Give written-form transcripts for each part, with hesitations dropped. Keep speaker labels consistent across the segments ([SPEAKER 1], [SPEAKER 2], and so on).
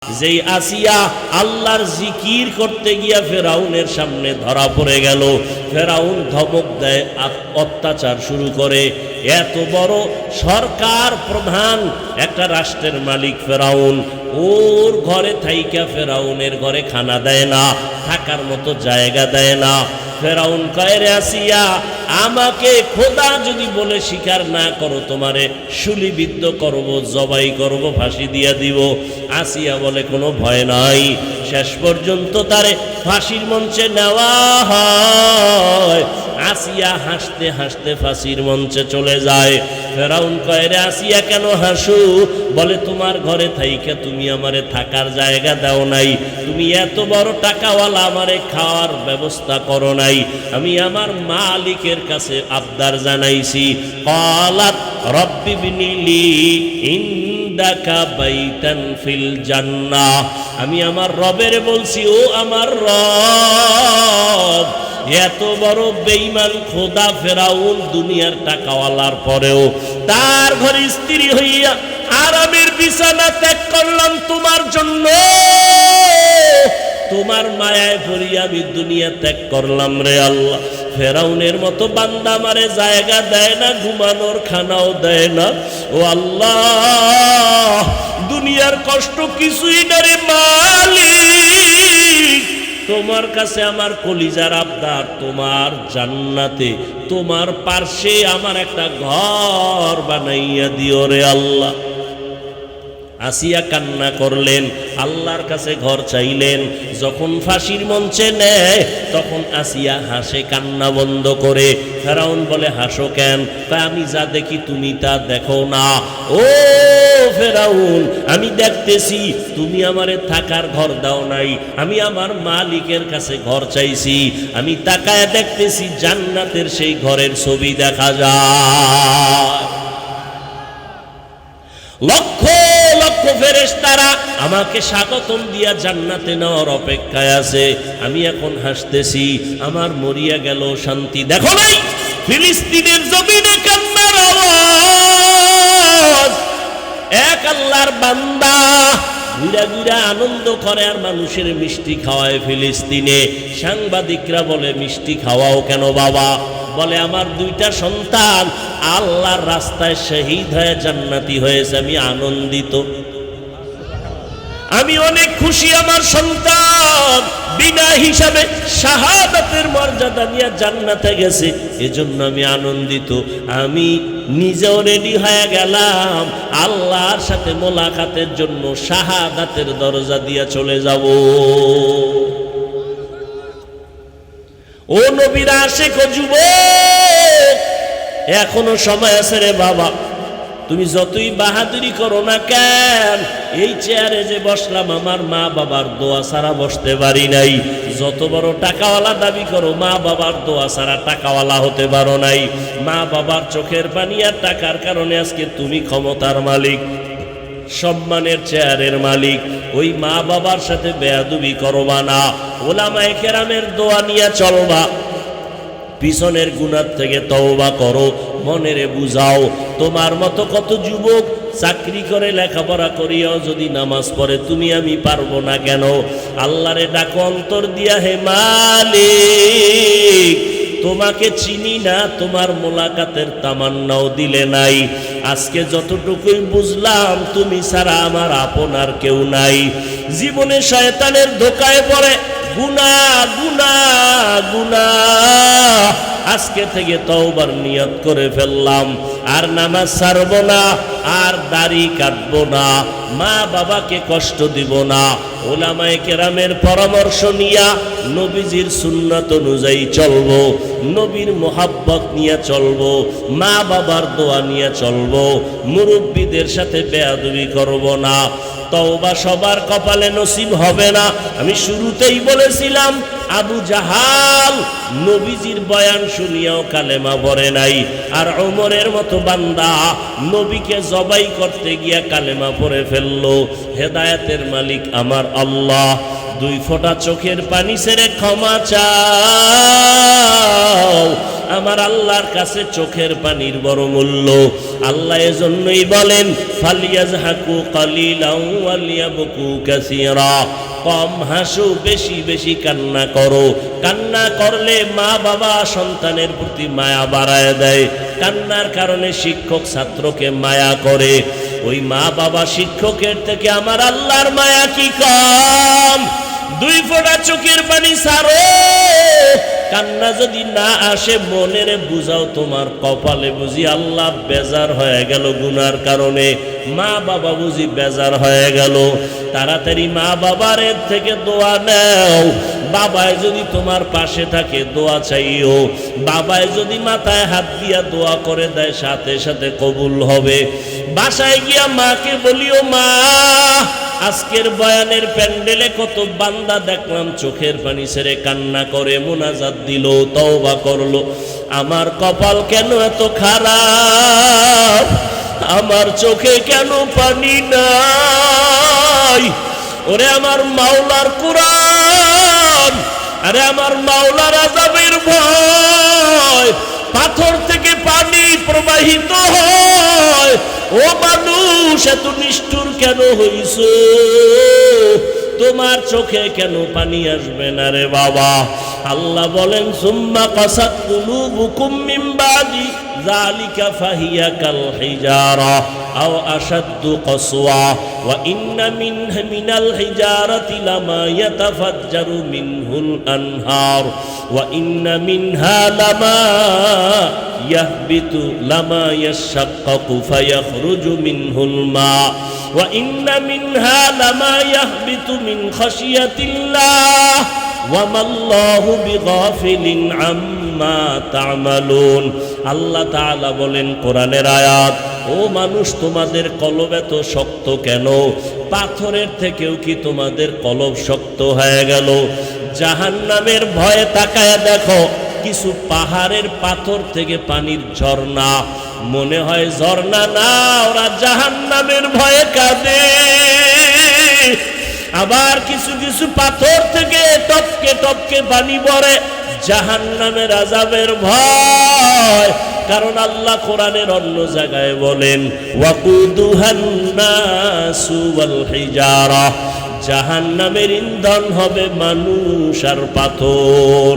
[SPEAKER 1] যেই আসিয়া আল্লাহর জিকির করতে গিয়া ফেরাউনের সামনে ধরা পড়ে গেল, ফেরাউন ধমক দেয়, অত্যাচার শুরু করে। এত বড় সরকার প্রধান একটা রাষ্ট্রের মালিক ফেরাউন, ওর ঘরে থাইকা ফেরাউনের ঘরে খানা দেয় না, থাকার মতো জায়গা দেয় না। ফেরাউন কয়, রে আসিয়া, আমাকে খোদা যদি বলে স্বীকার না করো, তোমারে শুলিবিদ্ধ করব, জবাই করব, ফাঁসি দিয়া দিব। আসিয়া বলে কোনো ভয় নাই। শেষ পর্যন্ত তারে ফাঁসির মঞ্চে নেওয়া হয়। আসিয়া হাসতে হাসতে ফাঁসির মঞ্চে চলে যায়। ফেরাউন কয়, রে আসিয়া কেন হাসু? বলে, তোমার ঘরে থাইকা তুমি আমারে থাকার জায়গা দাও নাই, তুমি এত বড় টাকাওয়ালা, আমারে খাওয়ার ব্যবস্থা করো নাই। আমি আমার মালিকের কাছে আবদার জানাইছি। ক্বালাত রব্বি বিনিলি ইনদাকা বাইতান ফিল জান্নাহ। আমি আমার রবের বলছি, ও আমার রব, এত বড় বেঈমান খোদা ফেরাউন দুনিয়ার টাকাওয়ালার পরেও তার ঘরে স্ত্রী হইয়া আরামের বিছানা ত্যাগ করলাম তোমার জন্য। তোমার মায়ায় পড়িয়া আমি দুনিয়া ত্যাগ করলাম রে আল্লাহ। ফেরাউনের মতো বান্দা আমারে জায়গা দেয় না, ঘুমানোর খানাও দেয় না। ও আল্লাহ, দুনিয়ার কষ্ট কিছুই না রে মালিক, তোমার কাছে আমার কলিজার আবদার, তোমার জান্নাতে তোমার পার্শ্বে আমার একটা ঘর বানাইয়া দিও রে আল্লাহ। আসিয়া কান্না করলেন, আল্লাহর কাছে ঘর চাইলেন। যখন ফাঁসির মঞ্চে নেয় তখন আসিয়া হাসে, কান্না বন্ধ করে। ফেরাউন বলে, হাসো কেন? তাই আমি যা দেখি তুমি তা দেখো না। ও ফেরাউন, আমি দেখতেছি তুমি আমারে থাকার ঘর দাও নাই, আমি আমার মালিকের কাছে ঘর চাইছি। আমি তাকায় দেখতেছি জান্নাতের সেই ঘরের ছবি দেখা যায়। লক্ষ লক্ষ ফেরেশতারা আমাকে স্বাগতম দিয়া জান্নাতে নেওয়ার অপেক্ষায় আছে। আমি এখন হাসতেছি, আমার মরিয়া গেল শান্তি। দেখো নাই ফিলিস্তিনের জমিনে কান্নার আওয়াজ। এক আল্লাহর বান্দা ঘুরা ঘুরা আনন্দ করে আর মানুষের মিষ্টি খাওয়ায় ফিলিস্তিনে। সাংবাদিকরা বলে, মিষ্টি খাওয়াও কেন বাবা? বলে, আমার দুইটা সন্তান আল্লাহর রাস্তায় শহীদ হয়ে জান্নাতি হয়েছে, আমি আনন্দিত, আমি অনেক খুশি। আমার সন্তান বিনা হিসাবে শাহাদাতের মর্যাদা নিয়ে জান্নাতে গেছে, এজন্য আমি আনন্দিত। আমি নিজেও রেডি হয়ে গেলাম আল্লাহর সাথে মোলাকাতের জন্য, শাহাদাতের দরজা দিয়ে চলে যাব। ও নবীর আশিক ও যুবক, এখনো সময় আছে রে বাবা। তুমি যতই বাহাদুরি করো না কেন, এই চেয়ারে যে বসলাম আমার মা বাবার দোয়া ছাড়া বসতে পারি নাই। যত বড় টাকাওয়ালা দাবি করো, মা বাবার দোয়া ছাড়া টাকাওয়ালা হতে পারো নাই। মা বাবার চোখের পানি আর টাকার কারণে আজকে তুমি ক্ষমতার মালিক, সম্মানের চেয়ারের মালিক। ওই মা বাবার সাথে বেয়াদবি করবা না, ওলামায়ে কেরামের দোয়া নিয়ে চলবা, পিছনের গুনাহ থেকে তওবা করো, মনেরে বুঝাও। তোমার মতো কত যুবক চাকরি করে লেখাপড়া করিয়াও যদি নামাজ পড়ে, তুমি আমি পারবো না কেন? আল্লাহরে ডাকো অন্তর দিয়া, হে মালিক, তোমাকে চিনি না, তোমার মোলাকাতের তামান্নাও দিলে নাই। আজকে যতটুকুই বুঝলাম, তুমি ছাড়া আমার আপনার কেউ নাই। জীবনে শয়তানের ধোকায় পড়ে গুনাহ গুনাহ গুনাহ, আজকে থেকে তওবার নিয়ত করে ফেললাম, আর নামাজ ছাড়ব না, আর দাড়ি কাটবো না, মা বাবাকে কষ্ট দিব না। ওলামায়ে কেরামের পরামর্শ নিয়া নবীজির সুন্নাত অনুযায়ী চলবো, নবীর মোহাব্বত নিয়ে চলবো, মা বাবার দোয়া নিয়ে চলবো, মুরব্বীদের সাথে বেয়াদবি করব না। তওবা সবার কপালে নসিব হবে না। আমি শুরুতেই বলেছিলাম, আবু জাহাল নবীজির বয়ান শুনিয়াও কালেমা পড়ে নাই, আর ওমরের মতো বান্দা নবীকে জবাই করতে গিয়া কালেমা পড়ে ফেললো। হেদায়েতের মালিক আমার আল্লাহ, দুই ফোঁটা চোখের পানি ছেড়ে ক্ষমা চাও। আমার আল্লাহর কাছে চোখের পানির বড় মূল্য। আল্লাহ এজন্যই বলেন ফালিয়াজহাকু কালিলাও ওয়ালিয়াবকু কাসীরা, কম হাসো, বেশি বেশি কান্না করো। কান্না করলে মা বাবা সন্তানের প্রতি মায়া বাড়ায় দেয়। কান্নার কারণে শিক্ষক ছাত্রকে মায়া করে। ওই মা বাবা শিক্ষকের থেকে আমার আল্লাহর মায়া কি কম? 2 ফোঁটা চোখের পানি ছাড়ো। কান্না যদি না আসে মনেরে বুঝাও তোমার কপালে বুঝি আল্লাহ বেজার হয়ে গেল গুনার কারণে, মা বাবা বুঝি বেজার হয়ে গেল। তাড়াতাড়ি মা বাবার থেকে দোয়া নাও। বাবায় যদি তোমার পাশে থাকে দোয়া চাইও। বাবায় যদি মাথায় হাত দিয়া দোয়া করে দেয় সাথে সাথে কবুল হবে। বাসায় গিয়া মাকে বলিও, মা আজকের বয়ানের প্যান্ডেলে কত বান্দা দেখলাম চোখের পানি ছেড়ে কান্না করে মুনাজাত দিল, তওবা করলো। আমার কপাল কেন এত খারাপ? আমার চোখে কেন পানি নাই? ওরে আমার মাওলার কুরআন, আরে আমার মাওলার আযাবের ভয়, পাথর থেকে পানি প্রবাহিত হয়। ও মানুষ এত নিষ্ঠুর কেন হইছো? তোমার চোখে কেন পানি আসবে না রে বাবা? আল্লাহ বলেন সুম্মা কাসাত কুলুবুকুম মিন বাদি যালিকা ফাহিয়া কাল হিজারা আও আশাদ্দু কসওয়া ওয়া ইন্না মিনাল হিজারাতি লামা ইয়াতাফাজ্জারু মিনহুল আনহার ওয়া ইন্না মিনহা লামা ইয়াহবিতু লামা ইয়াশাক্কাকু ফায়াখরুজু মিনহুল মা ওয়া ইন্না মিনহা লামা ইয়াহবিতু মিন খাশিয়াতিল্লাহ ওয়া মাল্লাহু বিগাফিলিন আম্মা তা'মালুন। আল্লাহ তাআলা বলেন কোরআনের আয়াত, ও মানুষ তোমাদের কলব এত শক্ত কেন? পাথরের থেকেও কি তোমাদের কলব শক্ত হয়ে গেল? জাহান্নামের ভয়ে তাকায়া দেখো, কিছু পাহাড়ের পাথর থেকে পানির ঝর্ণা, মনে হয় ঝর্ণা না, ওরা জাহান্নামের ভয়ে কাঁদে। আবার কিছু কিছু পাথর থেকে টপকে টপকে পানি পড়ে, জাহান্নামের আযাবের ভয়। কারণ আল্লাহ কোরআনের অন্য জায়গায় বলেন ওয়াকুদুহান নাসু ওয়াল হিজারা, জাহান্নামের ইন্ধন হবে মানুষ আর পাথর।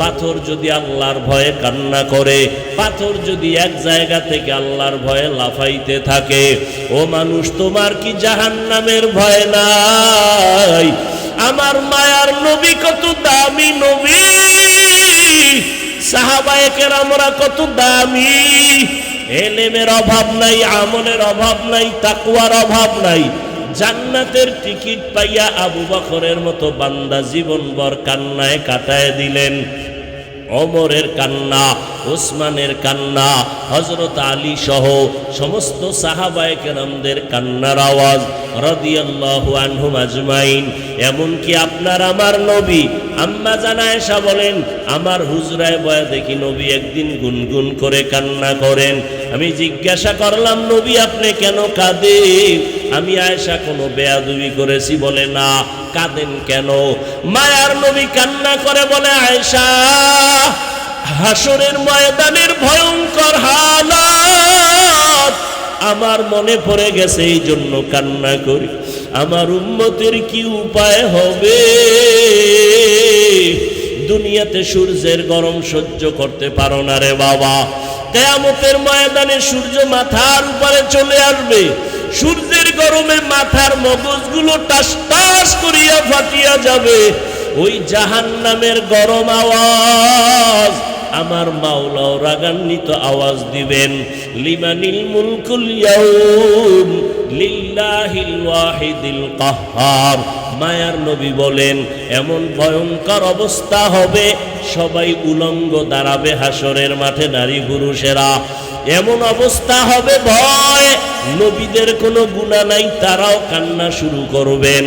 [SPEAKER 1] পাথর যদি আল্লাহর ভয়ে কান্না করে, পাথর যদি এক জায়গা থেকে আল্লাহর ভয়ে লাফাইতে থাকে, ও মানুষ তোমার কি জাহান্নামের ভয় নাই? আমার মায়ার নবী কত দামি নবী, সাহাবায়ে কেরামরা কত দামি। এলেমের অভাব নাই, আমলের অভাব নাই, তাকওয়ার অভাব নাই। জান্নাতের টিকিট পাইয়া আবু বকরের মতো বান্দা জীবনভর কান্নায় কাটায় দিলেন। ওমরের কান্না, ওসমানের কান্না, হযরত আলী সহ সমস্ত সাহাবায়ে কেরামদের কান্নার আওয়াজ রাদিয়াল্লাহু আনহুম আজমাইন। এমনকি আপনার আমার নবী আম্মা জান আয়েশা বলেন, আমার হুজরায় বয়া দেখি নবী একদিন গুনগুন করে কান্না করেন। আমি জিজ্ঞাসা করলাম, নবী আপনি কেন কাঁদেন? আমি আয়েশা কোনো বেয়াদবি করেছি? বলে না। কাঁদেন কেন? মায়ার নবী কান্না করে বলে, আয়েশা হাসরের ময়দানের ভয়ঙ্কর হালাত আমার মনে পড়ে গেছে, এই জন্য কান্না করি। আমার উম্মতের কি উপায় হবে? দুনিয়াতে সূর্যের গরম সহ্য করতে পারো না রে বাবা, কিয়ামতের ময়দানে সূর্য মাথার উপরে চলে আসবে। সূর্যের গরমে মাথার মগজগুলো টাস টাস করিয়া ফাটিয়া যাবে। ওই জাহান্নামের গরম আওয়াজ আমার মাওলাও রাগান্বিত আওয়াজ দিবেন, লিমানিল মুলকুল ইয়াউম লিল্লাহিল ওয়াহিদিল কাহ্হার। মায়ার নবী বলেন, এমন ভয়ঙ্কর অবস্থা হবে, সবাই উলঙ্গ দাঁড়াবে হাসরের মাঠে, নারী পুরুষেরা। এমন অবস্থা হবে, ভয়, নবীদের কোনো গুনাহ নাই, তারাও কান্না শুরু করবেন।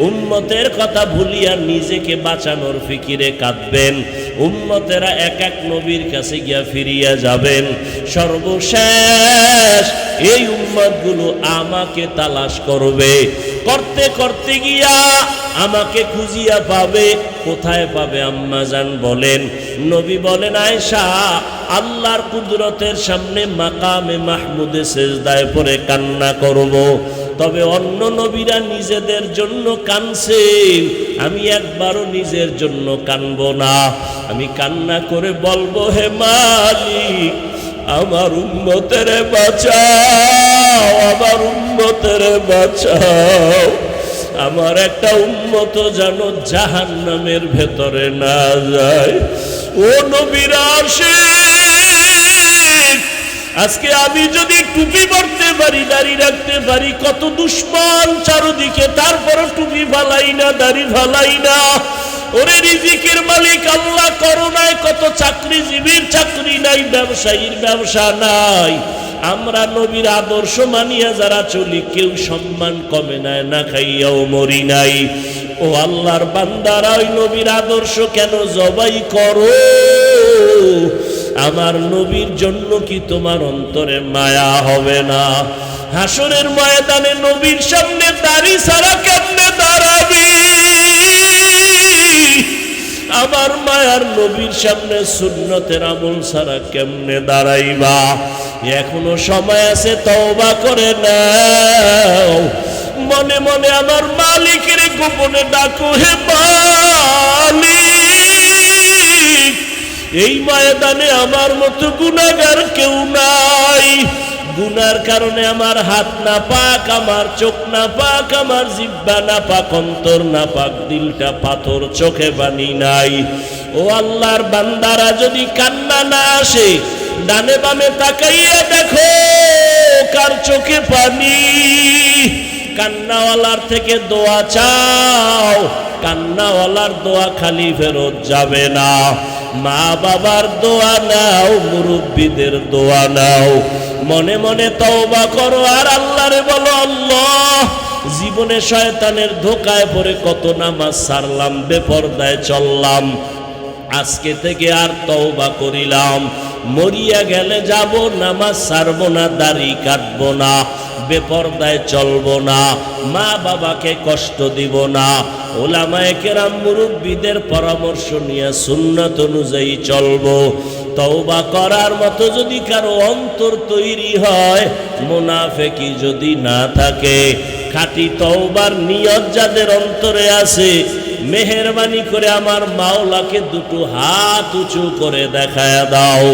[SPEAKER 1] উম্মতের কথা ভুলিয়া নিজেকে বাঁচানোর ফিকিরে কাঁদবেন। উম্মতেরা এক এক নবীর কাছে গিয়া ফিরিয়া যাবেন। সর্বশেষ এই উম্মতগুলো আমাকে তালাশ করবে। করতে করতে গিয়া আমাকে খুঁজিয়া পাবে। কোথায় পাবে আম্মা জান বলেন? নবী বলেন, আয়েশা, আল্লাহর কুদরতের সামনে মাকামে মাহমুদে সেজদায় পড়ে কান্না করব। তবে অন্য নবীরা নিজেদের জন্য কানছে, আমি একবারও নিজের জন্য কানব না। আমি কান্না করে বলবো, হে মালিক, আমার উম্মতের বাঁচাও, আমার উম্মতের বাঁচাও। আমার একটা উম্মত যেন জাহান্নামের ভেতরে না যায়। ও নবীর আশিক, আজকে আমি যদি টুপি পরতে পারি, দাড়ি রাখতে পারি, কত দুশ্মন চারদিকে, তারপরও টুপি ফালাই না, দাড়ি ফালাই না। ওরে রিজিকের মালিক আল্লাহ, করোনায় কত চাকরিজীবীর চাকরি নাই, ব্যবসায়ীর ব্যবসা নাই। আমরা নবীর আদর্শ মানিয়া যারা চলি, কেউ সম্মান কমে নাই, না খাইয়াও মরি নাই। ও আল্লাহর বান্দারা, ওই নবীর আদর্শ কেন জবাই করো? আমার নবীর জন্য কি তোমার অন্তরে মায়া হবে না? হাসরের ময়দানে নবীর সামনে দাড়ি ছাড়া কেমনে দাঁড়াবি? আমার মায়ার নবীর সামনে সুন্নতের আমল ছাড়া কেমনে দাঁড়াইবা? এখনো সময় আছে, তওবা করে নাও। মনে মনে আমার মালিকের গোপনে ডাকো, হে মালিক, এই ময়দানে আমার মতো গুনাহগার কেউ নাই। গুনার কারণে আমার হাত না পাক, আমার চোখ না পাক, আমার জিহ্বা না পাক, অন্তর না পাক, দিলটা পাথর, চোখে পানি নাই। ও আল্লাহর বান্দারা, যদি কান্না না আসে, ডানে বামে তাকাইয়া দেখো কার চোখে পানি। কান্নাওয়ালার থেকে দোয়া চাও, কান্নাওয়ালার দোয়া খালি ফেরত যাবে না। মা বাবার দোয়া নাও, মুরব্বীদের দোয়া নাও। মনে মনে তওবা করো আর আল্লাহরে বলো, আল্লাহ, জীবনে শয়তানের ধোকায় পড়ে কত নামাজ ছাড়লাম, বেপরদায় চললাম, আজকে থেকে আর তওবা করিলাম। মরিয়া গেলে যাব, নামাজ ছাড়বো না, দাড়ি কাটবো না, বেপরদায় চলবো না, মা বাবাকে কষ্ট দিব না। ওলামায়ে কেরাম মুরব্বীদের পরামর্শ নিয়ে সুন্নাত অনুযায়ী চলবো। তওবা করার মতো যদি কারো অন্তর তৈরি হয়, মুনাফিকি যদি না থাকে, খাঁটি তওবার নিয়ত যাদের অন্তরে আছে, মেহেরবানি করে আমার মাওলাকে দুটো হাত উঁচু করে দেখায়া দাও।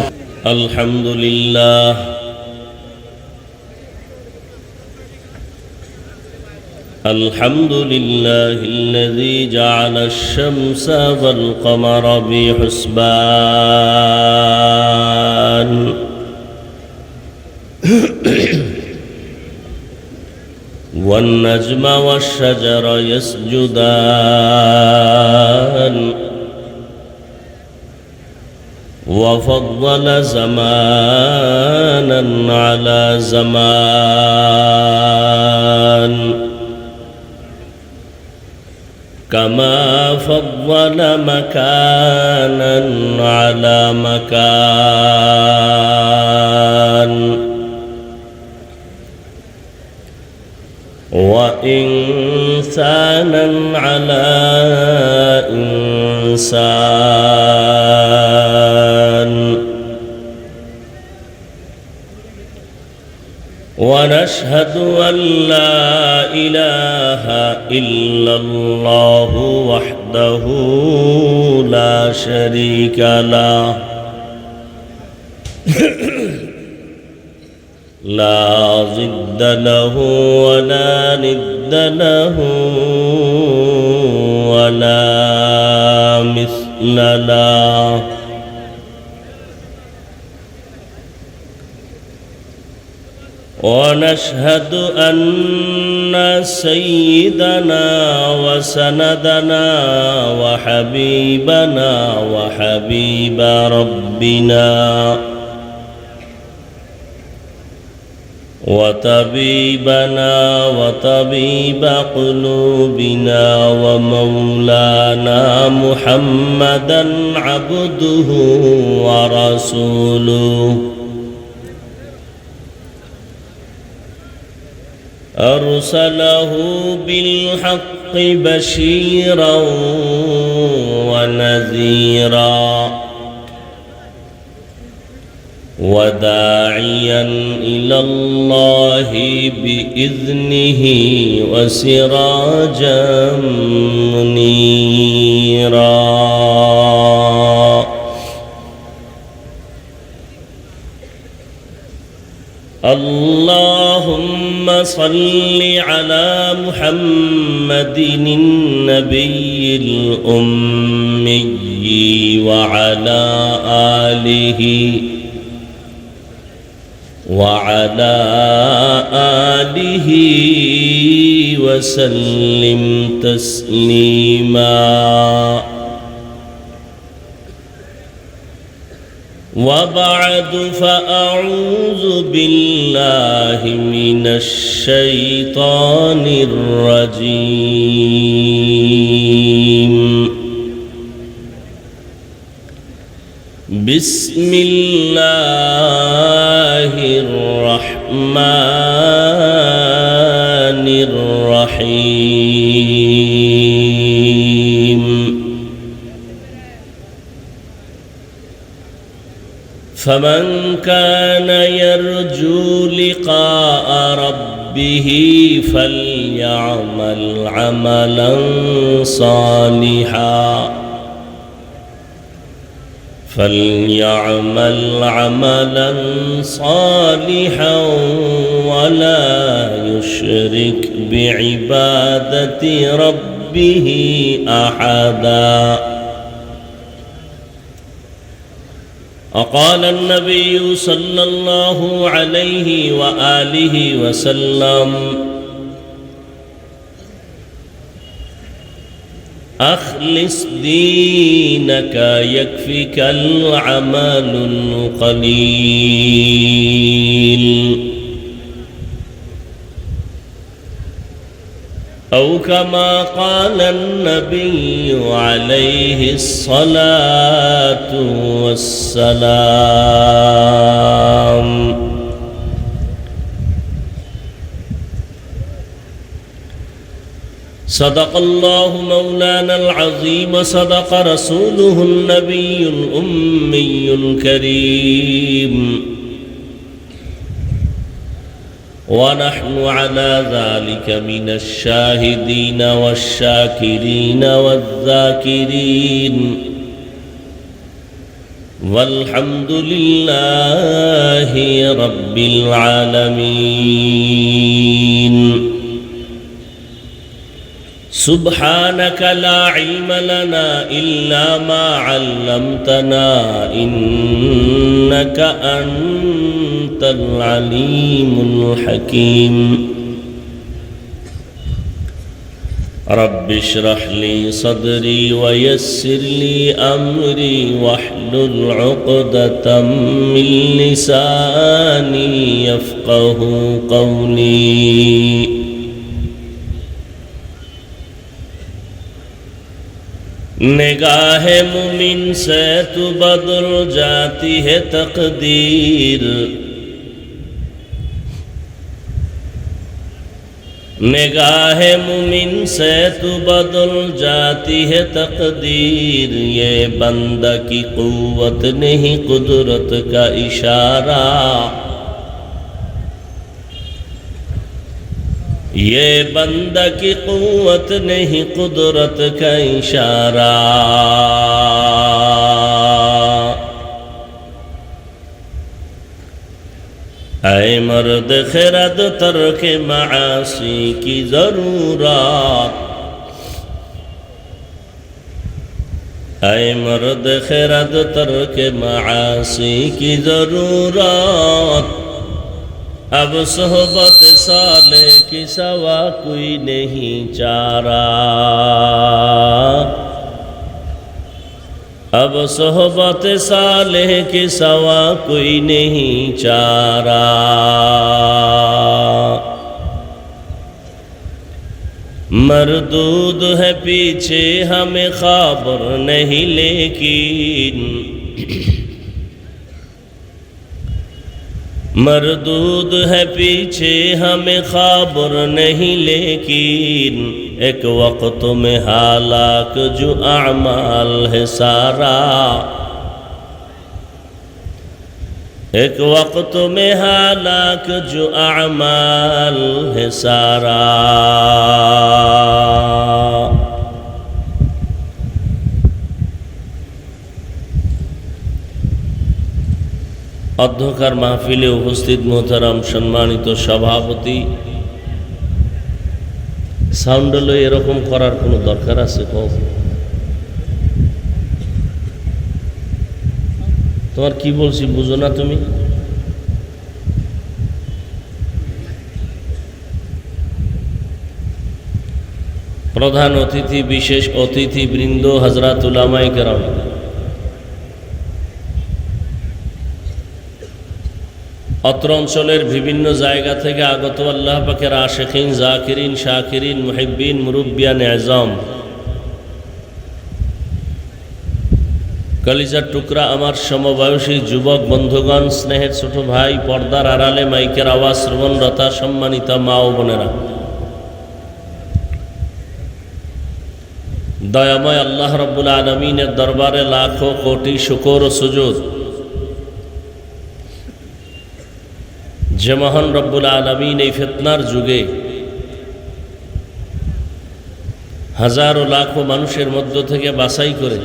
[SPEAKER 1] আলহামদুলিল্লাহ, আলহামদুলিল্লাহিল্লাযী জাআলাশ শামসা ওয়াল কমারা বিহুসবান والنجم والشجر يسجدان وفضل زمانا على زمان كما فضل مكانا على مكان وإنسانا على إنسان ونشهد أن لا إله إلا الله وحده لا شريك له لا ضد له ولا ند له ولا مثل له ونشهد أن سيدنا وسندنا وحبيبنا وحبيب ربنا وطبيبنا وطبيب قلوبنا ومولانا محمدا عبده ورسوله أرسله بالحق الحق بشيرا ونذيرا وداعيا إلى الله بإذنه وسراجا منيرا. اللهم صل على محمد النبي الأمي وعلى آله وسلم تسليما. وبعد فأعوذ بالله من الشيطان الرجيم. بسم الله الرحمن الرحيم. فمن كان يرجو لقاء ربه فليعمل عملا صالحا ولا يشرك بعبادة ربه أحدا. وقال النبي صلى الله عليه وآله وسلم: أخلص دينك يكفك العمل القليل، أو كما قال النبي عليه الصلاة والسلام. صدق الله مولانا العظيم وصدق رسوله النبي الأمي الكريم، ونحن على ذلك من الشاهدين والشاكرين والذاكرين، والحمد لله رب العالمين. سبحانك لا علم لنا إلا ما علمتنا إنك أنت العليم الحكيم. رب اشرح لي صدري ويسر لي أمري واحلل عقدة من لساني يفقه قولي. निगाह मुमिन से तू बदल जाती है तकदीर, निगाह मुमिन से तू बदल जाती है तकदीर। ये बंदा की कुव्वत नहीं कुदरत का इशारा, ये बंदा की कुव्वत नहीं कुदरत का इशारा। ऐ मर्द खिरद तर्क मासी की जरूरत, ऐ मर्द खिरद तर्क मासी की जरूरत। अब सोहबत साले की सवा कोई नहीं चारा, अब सोहबत साले की सवा कोई नहीं चारा। मरदूद है पीछे हमें खबर नहीं, लेकिन मरदूद है पीछे हमें खबर नहीं, लेकिन एक वक्त में हालाक जो अमाल है सारा, एक वक्त में हालाक जो अमाल है सारा। অধ্যকার মাহফিলে উপস্থিত মোহতারাম সম্মানিত সভাপতি, সাউন্ড হলো এরকম করার কোনো দরকার আছে? তোমার কি বলছি বুঝো না তুমি? প্রধান অতিথি, বিশেষ অতিথি বৃন্দ, হযরত উলামায়ে কেরাম, অত্র অঞ্চলের বিভিন্ন জায়গা থেকে আগত আল্লাহ পাকের আশিকিন, জাকিরিন, শাকিরিন, মুহিব্বিন, মুরব্বিয়ান আযম, কলিজার টুকরা আমার সমবয়সী যুবক বন্ধুগণ, স্নেহের ছোট ভাই, পর্দার আড়ালে মাইকের আওয়াজ শ্রবণরতা সম্মানিতা মা ও বোনেরা, দয়াময় আল্লাহ রাব্বুল আলামিনের দরবারে লাখো কোটি শুকর ও সুজুদ যে মহান রব্বুল আলামিন এই ফিতনার যুগে হাজারো লাখো মানুষের মধ্য থেকে বাছাই করে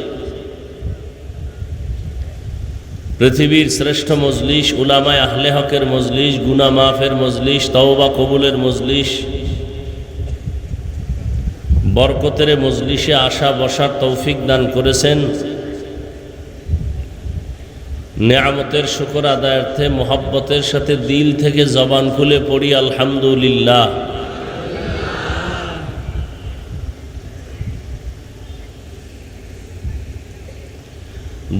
[SPEAKER 1] পৃথিবীর শ্রেষ্ঠ মজলিস, উলামায়ে আহলে হকের মজলিস, গুনাহ মাফের মজলিস, তওবা কবুলের মজলিস, বরকতের মজলিসে আসা বসার তৌফিক দান করেছেন। নেয়ামতের শুকর আদায়ার্থে মোহাব্বতের সাথে দিল থেকে জবান খুলে পড়ি আলহামদুলিল্লাহ।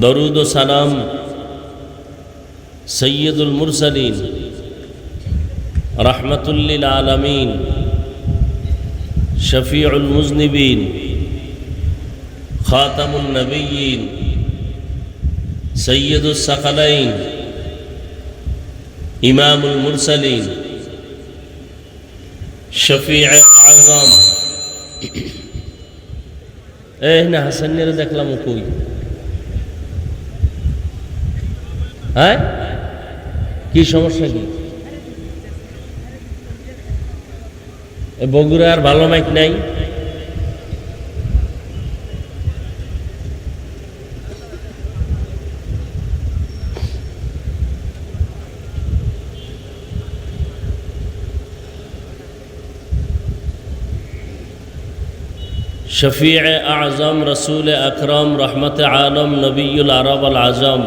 [SPEAKER 1] দরুদ ও সালাম সৈয়দুল মুরসালিন, রাহমাতুল লিল আলামিন, শফিউল মুজনিবিন, খাতামুন নবিয়্যিন, সৈয়দুস সাকালাইন, ইমামুল মুরসালিন, শফিউ আযম। না হাসানের দেখলাম কই? হ্যাঁ, কি সমস্যা কি? বগুড়ার ভালো মাইক নাই? शफीअ आज़म, रसूल अकरम, रहमत आलम, नबीउल अरब अल आज़म,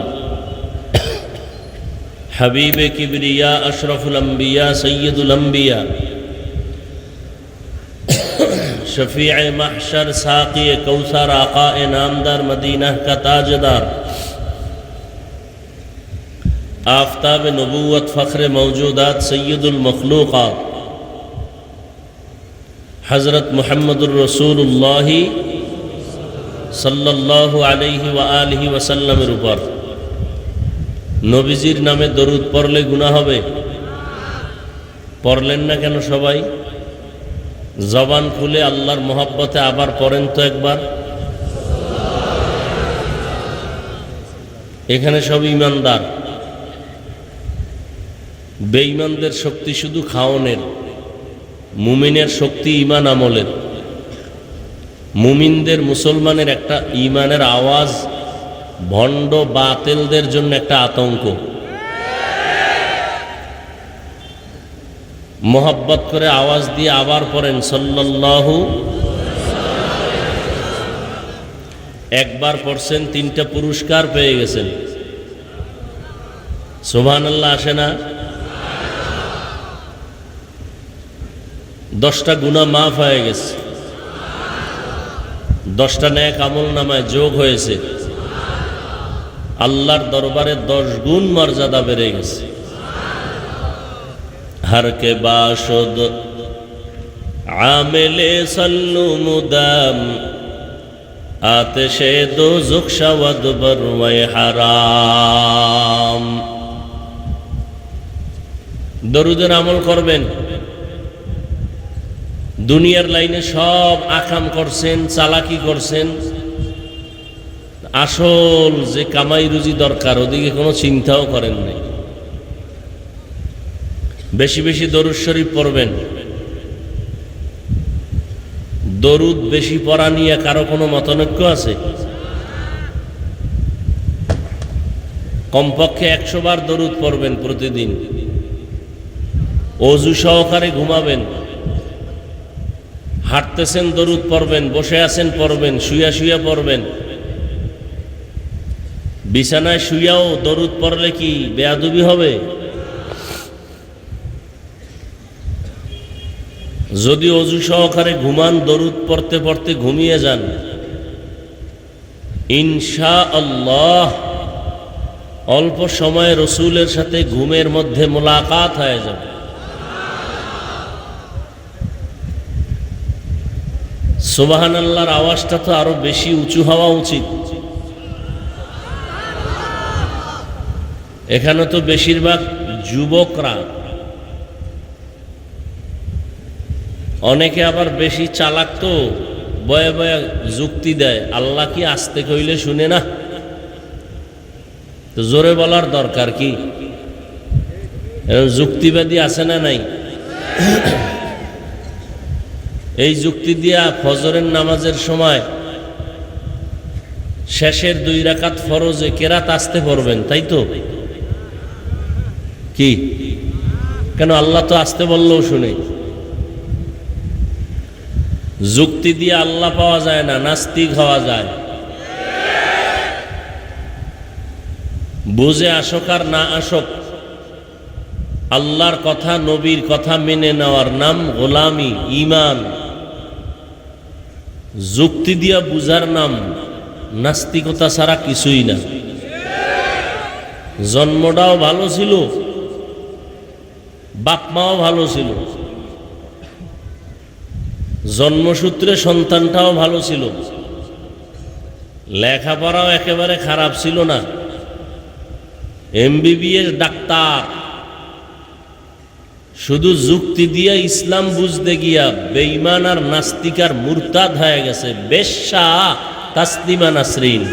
[SPEAKER 1] हबीब किबरिया, अशरफुल अंबिया, सय्यदुल अंबिया, शफीअ महशर, साक़ी कौसर, आक़ाए नामदार, मदीना का ताजदार, आफ़ताब नबूवत, फ़ख्र मौजूदात, सय्यदुल मखलूक़ात, हज़रत मुहम्मदुर रसूलुल्लाह सल्लल्लाहु अलैहि व आलिहि वसल्लमेर ऊपर नबीजिर नामे दरूद पढ़ले गुनाह होबे? पढ़लेन ना केन सबाई? जबान खुले आल्लाहर मोहब्बते आबार पढ़ेन तो एकबार। एखाने सब ईमानदार, बेईमानदेर शक्ति शुधु खाओनेर, मुमिनेर शक्ति ईमान आमलेर। मुमिनदेर मुसलमानेर एकटा ईमानेर आवाज भण्ड बातिलदेर जन्य एकटा आतंक। मोहब्बत करे आवाज दिए आबार पड़ेन सल्लल्लाहु। एकबार पढ़ছেন तीनटा पुरस्कार पेये गेছেন। सुबहानाल्लाह आसे ना? 10টা गुनाह माफ হয়ে গেছে, 10টা নেক আমল নামায় যোগ হয়েছে, আল্লাহর দরবারে 10 গুণ মর্যাদা বেড়ে গেছে। हर के बाशुद आमिले सल्लु मुदाम आतिशे दोज़ख शवद बरवे हराम। दरुদের আমল করবেন, দুনিয়ার লাইনে সব আকাম করছেন, চালাকি করছেন, আসল যে কামাই রুজি দরকার ওদিকে কোনো চিন্তাও করেন নাই। বেশি বেশি দরুদ শরীফ পড়বেন। দরুদ বেশি পড়া নিয়ে কারো কোনো মতানৈক্য আছে? কমপক্ষে 100 বার দরুদ পড়বেন প্রতিদিন। অজু সহকারে ঘুমাবেন, হাঁটতেছেন দরুদ পড়বেন, বসে আছেন পড়বেন, শুয়া শুয়া পড়বেন। বিছানায় শুয়াও দরুদ পড়লে কি বেয়াদবি হবে? যদি অজু সহকারে ঘুমান, দরুদ পড়তে পড়তে ঘুমিয়ে যান, ইনশাআল্লাহ অল্প সময়ে রসুলের সাথে ঘুমের মধ্যে মোলাকাত হয়ে যাবে। সুবহানাল্লাহর আওয়াজটা তো আরো বেশি উঁচু হওয়া উচিত। এখানে তো বেশিরভাগ যুবকরা, অনেকে আবার বেশি চালাক, তো বয়ে বয়ে যুক্তি দেয়, আল্লাহ কি আস্তে কইলে শুনে না? তো জোরে বলার দরকার কি? যুক্তিবাদী আছে না নাই? এই যুক্তি দিয়া ফজরের নামাজের সময় শেষের 2 রাকাত ফরজে কেরাত আসতে পড়বেন, তাই তো? কি কেন? আল্লাহ তো আসতে বললেও শুনে। যুক্তি দিয়ে আল্লাহ পাওয়া যায় না, নাস্তিক হওয়া যায়। বুঝে আসক আর না আসক, আল্লাহর কথা নবীর কথা মেনে নেওয়ার নাম গোলামি, ঈমান। যুক্তি দিয়া বুঝার নাম নাস্তিকতা ছাড়া কিছুই না। জন্মটাও ভালো ছিল, বাপ মাও ভালো ছিল, জন্মসূত্রে সন্তানটাও ভালো ছিল, লেখাপড়াও একেবারে খারাপ ছিল না, MBBS ডাক্তার। শুধু যুক্তি দিয়া ইসলাম বুঝতে গিয়া বেঈমান আর নাস্তিক আর মুরতাদ হয়ে গেছে বেশ্যা তাসলিমা নাসরিন।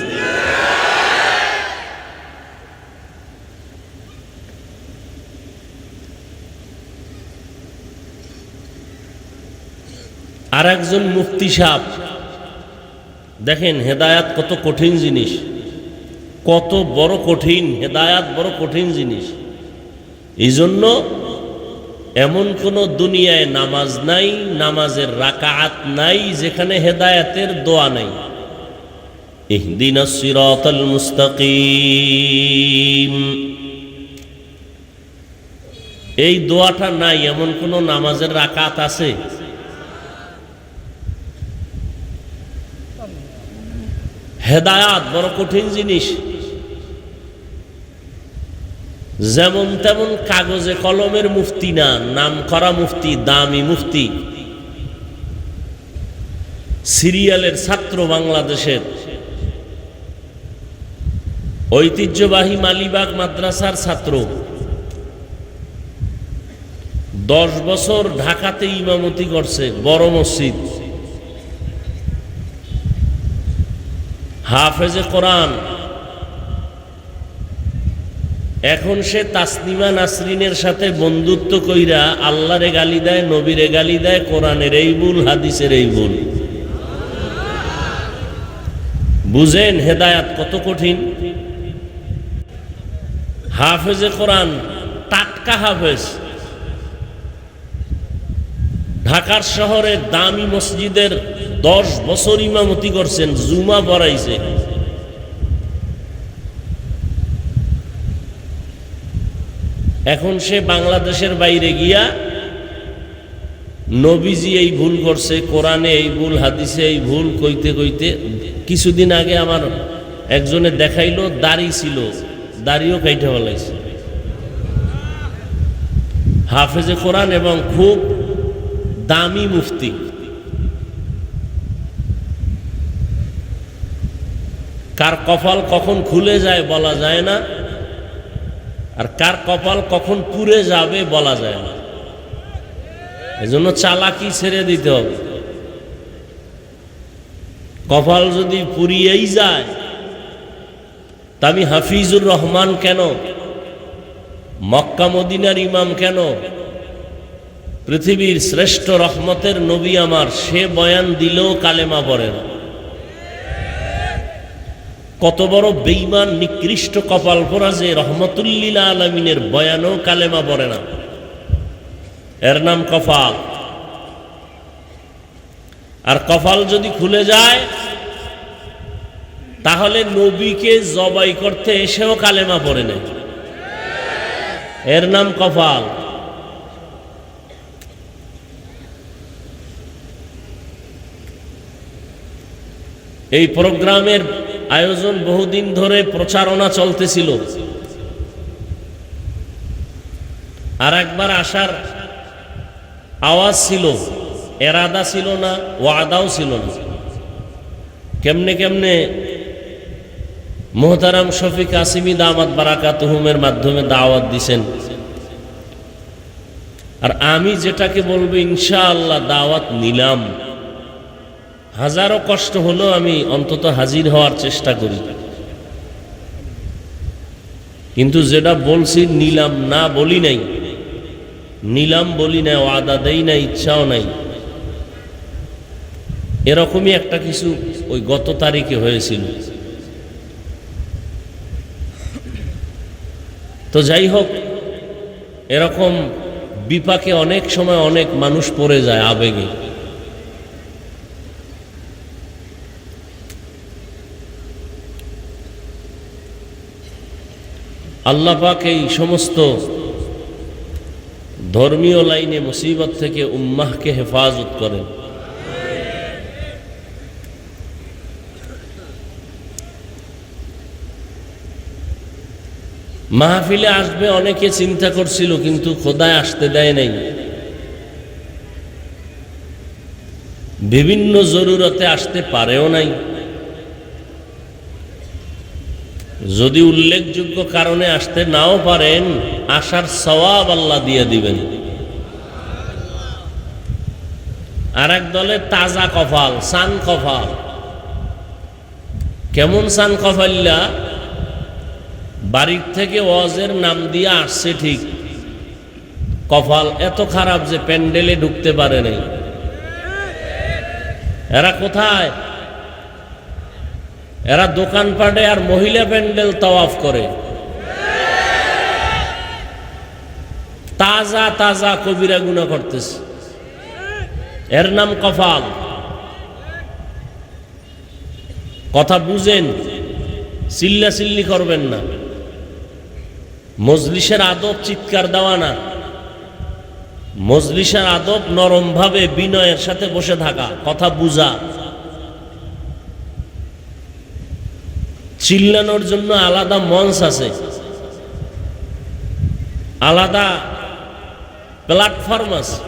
[SPEAKER 1] আর একজন মুফতি সাহেব, দেখেন হেদায়াত কত কঠিন জিনিস, কত বড় কঠিন হেদায়াত, বড় কঠিন জিনিস। এই জন্য এমন কোন দুনিয়ায় নামাজ নাই, নামাজের রাকাত নাই যেখানে হেদায়াতের দোয়া নাই। ইহদিনাস সিরাতাল মুস্তাকিম, এই দোয়াটা নাই এমন কোন নামাজের রাকাত আছে? হেদায়াত বড় কঠিন জিনিস। যেমন তেমন কাগজে কলমের মুফতি না, নাম করা মুফতি, দামি মুফতি, সিরিয়ালের ছাত্র, বাংলাদেশের ঐতিহ্যবাহী মালিবাগ মাদ্রাসার ছাত্র, 10 বছর ঢাকাতে ইমামতি করছে, বড় মসজিদ, হাফেজে কোরআন। এখন সে তাসলিমা নাসরিনের সাথে বন্ধুত্ব কইরা আল্লাহরে গালি দেয়, নবীরে গালি দেয়, কোরআনের এই ভুল, হাদিসের এই ভুল। বুঝেন হেদায়াত কত কঠিন। হাফেজে কোরআন, টাটকা হাফেজ, ঢাকার শহরের দামি মসজিদের 10 বছর ইমামতি করছেন, জুমা পড়াইছে। এখন সে বাংলাদেশের বাইরে গিয়া নবীজি এই ভুল করছে, কোরআনে এই ভুল, হাদিসে এই ভুল কইতে কইতে কিছুদিন আগে আমার একজনে দেখাইলো, দাড়ি ছিল, দাড়িও কাইটা ফেলাইছে। হাফেজে কোরআন এবং খুব দামি মুফতি। কার কপাল কখন খুলে যায় বলা যায় না, আর কার কপাল কখন পুড়ে যাবে বলা যায় না। এজন্য চালাকি ছেড়ে দিতে হবে। কপাল যদি পুড়িয়েই যায়, তা আমি হাফিজুর রহমান কেন, মক্কা মদিনার ইমাম কেন, পৃথিবীর শ্রেষ্ঠ রহমতের নবী আমার, সে বয়ান দিলেও কালেমা পড়ে না। কত বড় বেঈমান নিকৃষ্ট কপাল পোড়া যে রহমতুল্লিল আলমিনের বয়ানও কালেমা পড়ে না, এর নাম কপাল। আর কপাল যদি খুলে যায়, তাহলে নবীকে জবাই করতে এসেও কালেমা পড়ে না, এর নাম কপাল। এই প্রোগ্রামের আয়োজন বহুদিন ধরে প্রচারণা চলতেছিল, আর একবার আসার আওয়াজ ছিল, এরাদা ছিল না, ওয়াদাও ছিল না। কেমনে কেমনে মোহতারাম শফিক আসিমি দামাত বারাকাতুহুমের মাধ্যমে দাওয়াত দিছেন, আর আমি যেটাকে বলবো ইনশাআল্লাহ দাওয়াত নিলাম। হাজারো কষ্ট হলেও আমি অন্তত হাজির হওয়ার চেষ্টা করি, কিন্তু যেটা বলছি নিলাম না বলি নাই, নিলাম বলি নাই, ওয়াদা দেই নাই, ইচ্ছাও নাই। এরকমই একটা কিছু ওই গত তারিখে হয়েছিল। তো যাই হোক, এরকম বিপাকে অনেক সময় অনেক মানুষ পড়ে যায় আবেগে। আল্লাহ পাক এই সমস্ত ধর্মীয় লাইনে মুসিবত থেকে উম্মাহকে হেফাজত করেন। মাহফিলে আসবে অনেকে চিন্তা করছিল, কিন্তু খোদায় আসতে দেয় নাই। বিভিন্ন জরুরতে আসতে পারেও নাই। যদি উল্লেখযোগ্য কারণে আসতে নাও পারেন, আসার সওয়াব আল্লাহ দিয়ে দিবেন। আর এক দলে তাজা কপাল, সান কপাল। কেমন সান কপাল্লা? বাড়ির থেকে ওয়াজের নাম দিয়ে আসছে ঠিক, কপাল এত খারাপ যে প্যান্ডেলে ঢুকতে পারে নাই। এরা কোথায়? এরা দোকানপাটে আর মহিলা প্যান্ডেল তাওয়াফ করে। তাজা তাজা কবিরা গুনাহ করতেছে, এর নাম কপাল। কথা বুঝেন, চিল্লাচিল্লি করবেন না। মজলিসের আদব চিৎকার দেওয়া না, মজলিসের আদব নরম ভাবে বিনয়ের সাথে বসে থাকা, কথা বুঝা। চিল্লানোর জন্য আলাদা মঞ্চ আছে, আলাদা প্ল্যাটফর্ম আছে।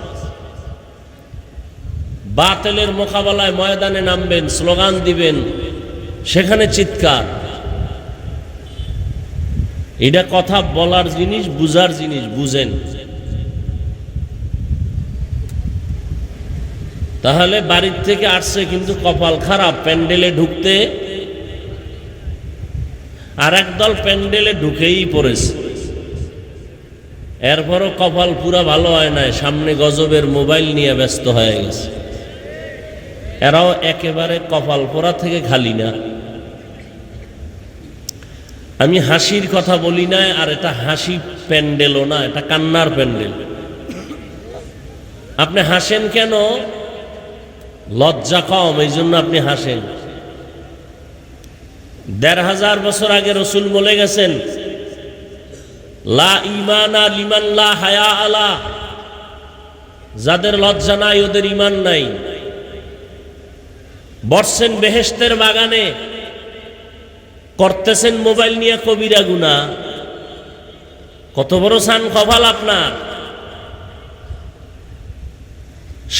[SPEAKER 1] বাতিলের মোকাবেলায় ময়দানে নামবেন, স্লোগান দিবেন, সেখানে চিৎকার। এটা কথা বলার জিনিস, বুঝার জিনিস, বুঝেন। তাহলে বাড়ির থেকে আসছে কিন্তু কপাল খারাপ, প্যান্ডেলে ঢুকতে। আর একদল প্যান্ডেলে ঢুকেই পড়েছে, এরপরও কপাল পুরা ভালো হয় নাই, সামনে গজবের মোবাইল নিয়ে ব্যস্ত হয়ে গেছে। এরাও একেবারে কপাল পোড়া থেকে খালি না। আমি হাসির কথা বলি না, আর এটা হাসি প্যান্ডেলও না, এটা কান্নার প্যান্ডেল। আপনি হাসেন কেন? লজ্জা কম, এই জন্য আপনি হাসেন। ১৫০০ বছর আগে রসুল বলে গেছেন, লা ঈমানা লিমান লা হায়া আলা, যাদের লজ্জা নাই ওদের ঈমান নাই। বসছেন বেহেশতের বাগানে, করতেছেন মোবাইল নিয়ে কবিরা গুনাহ। কত বড় সান কপাল আপনার!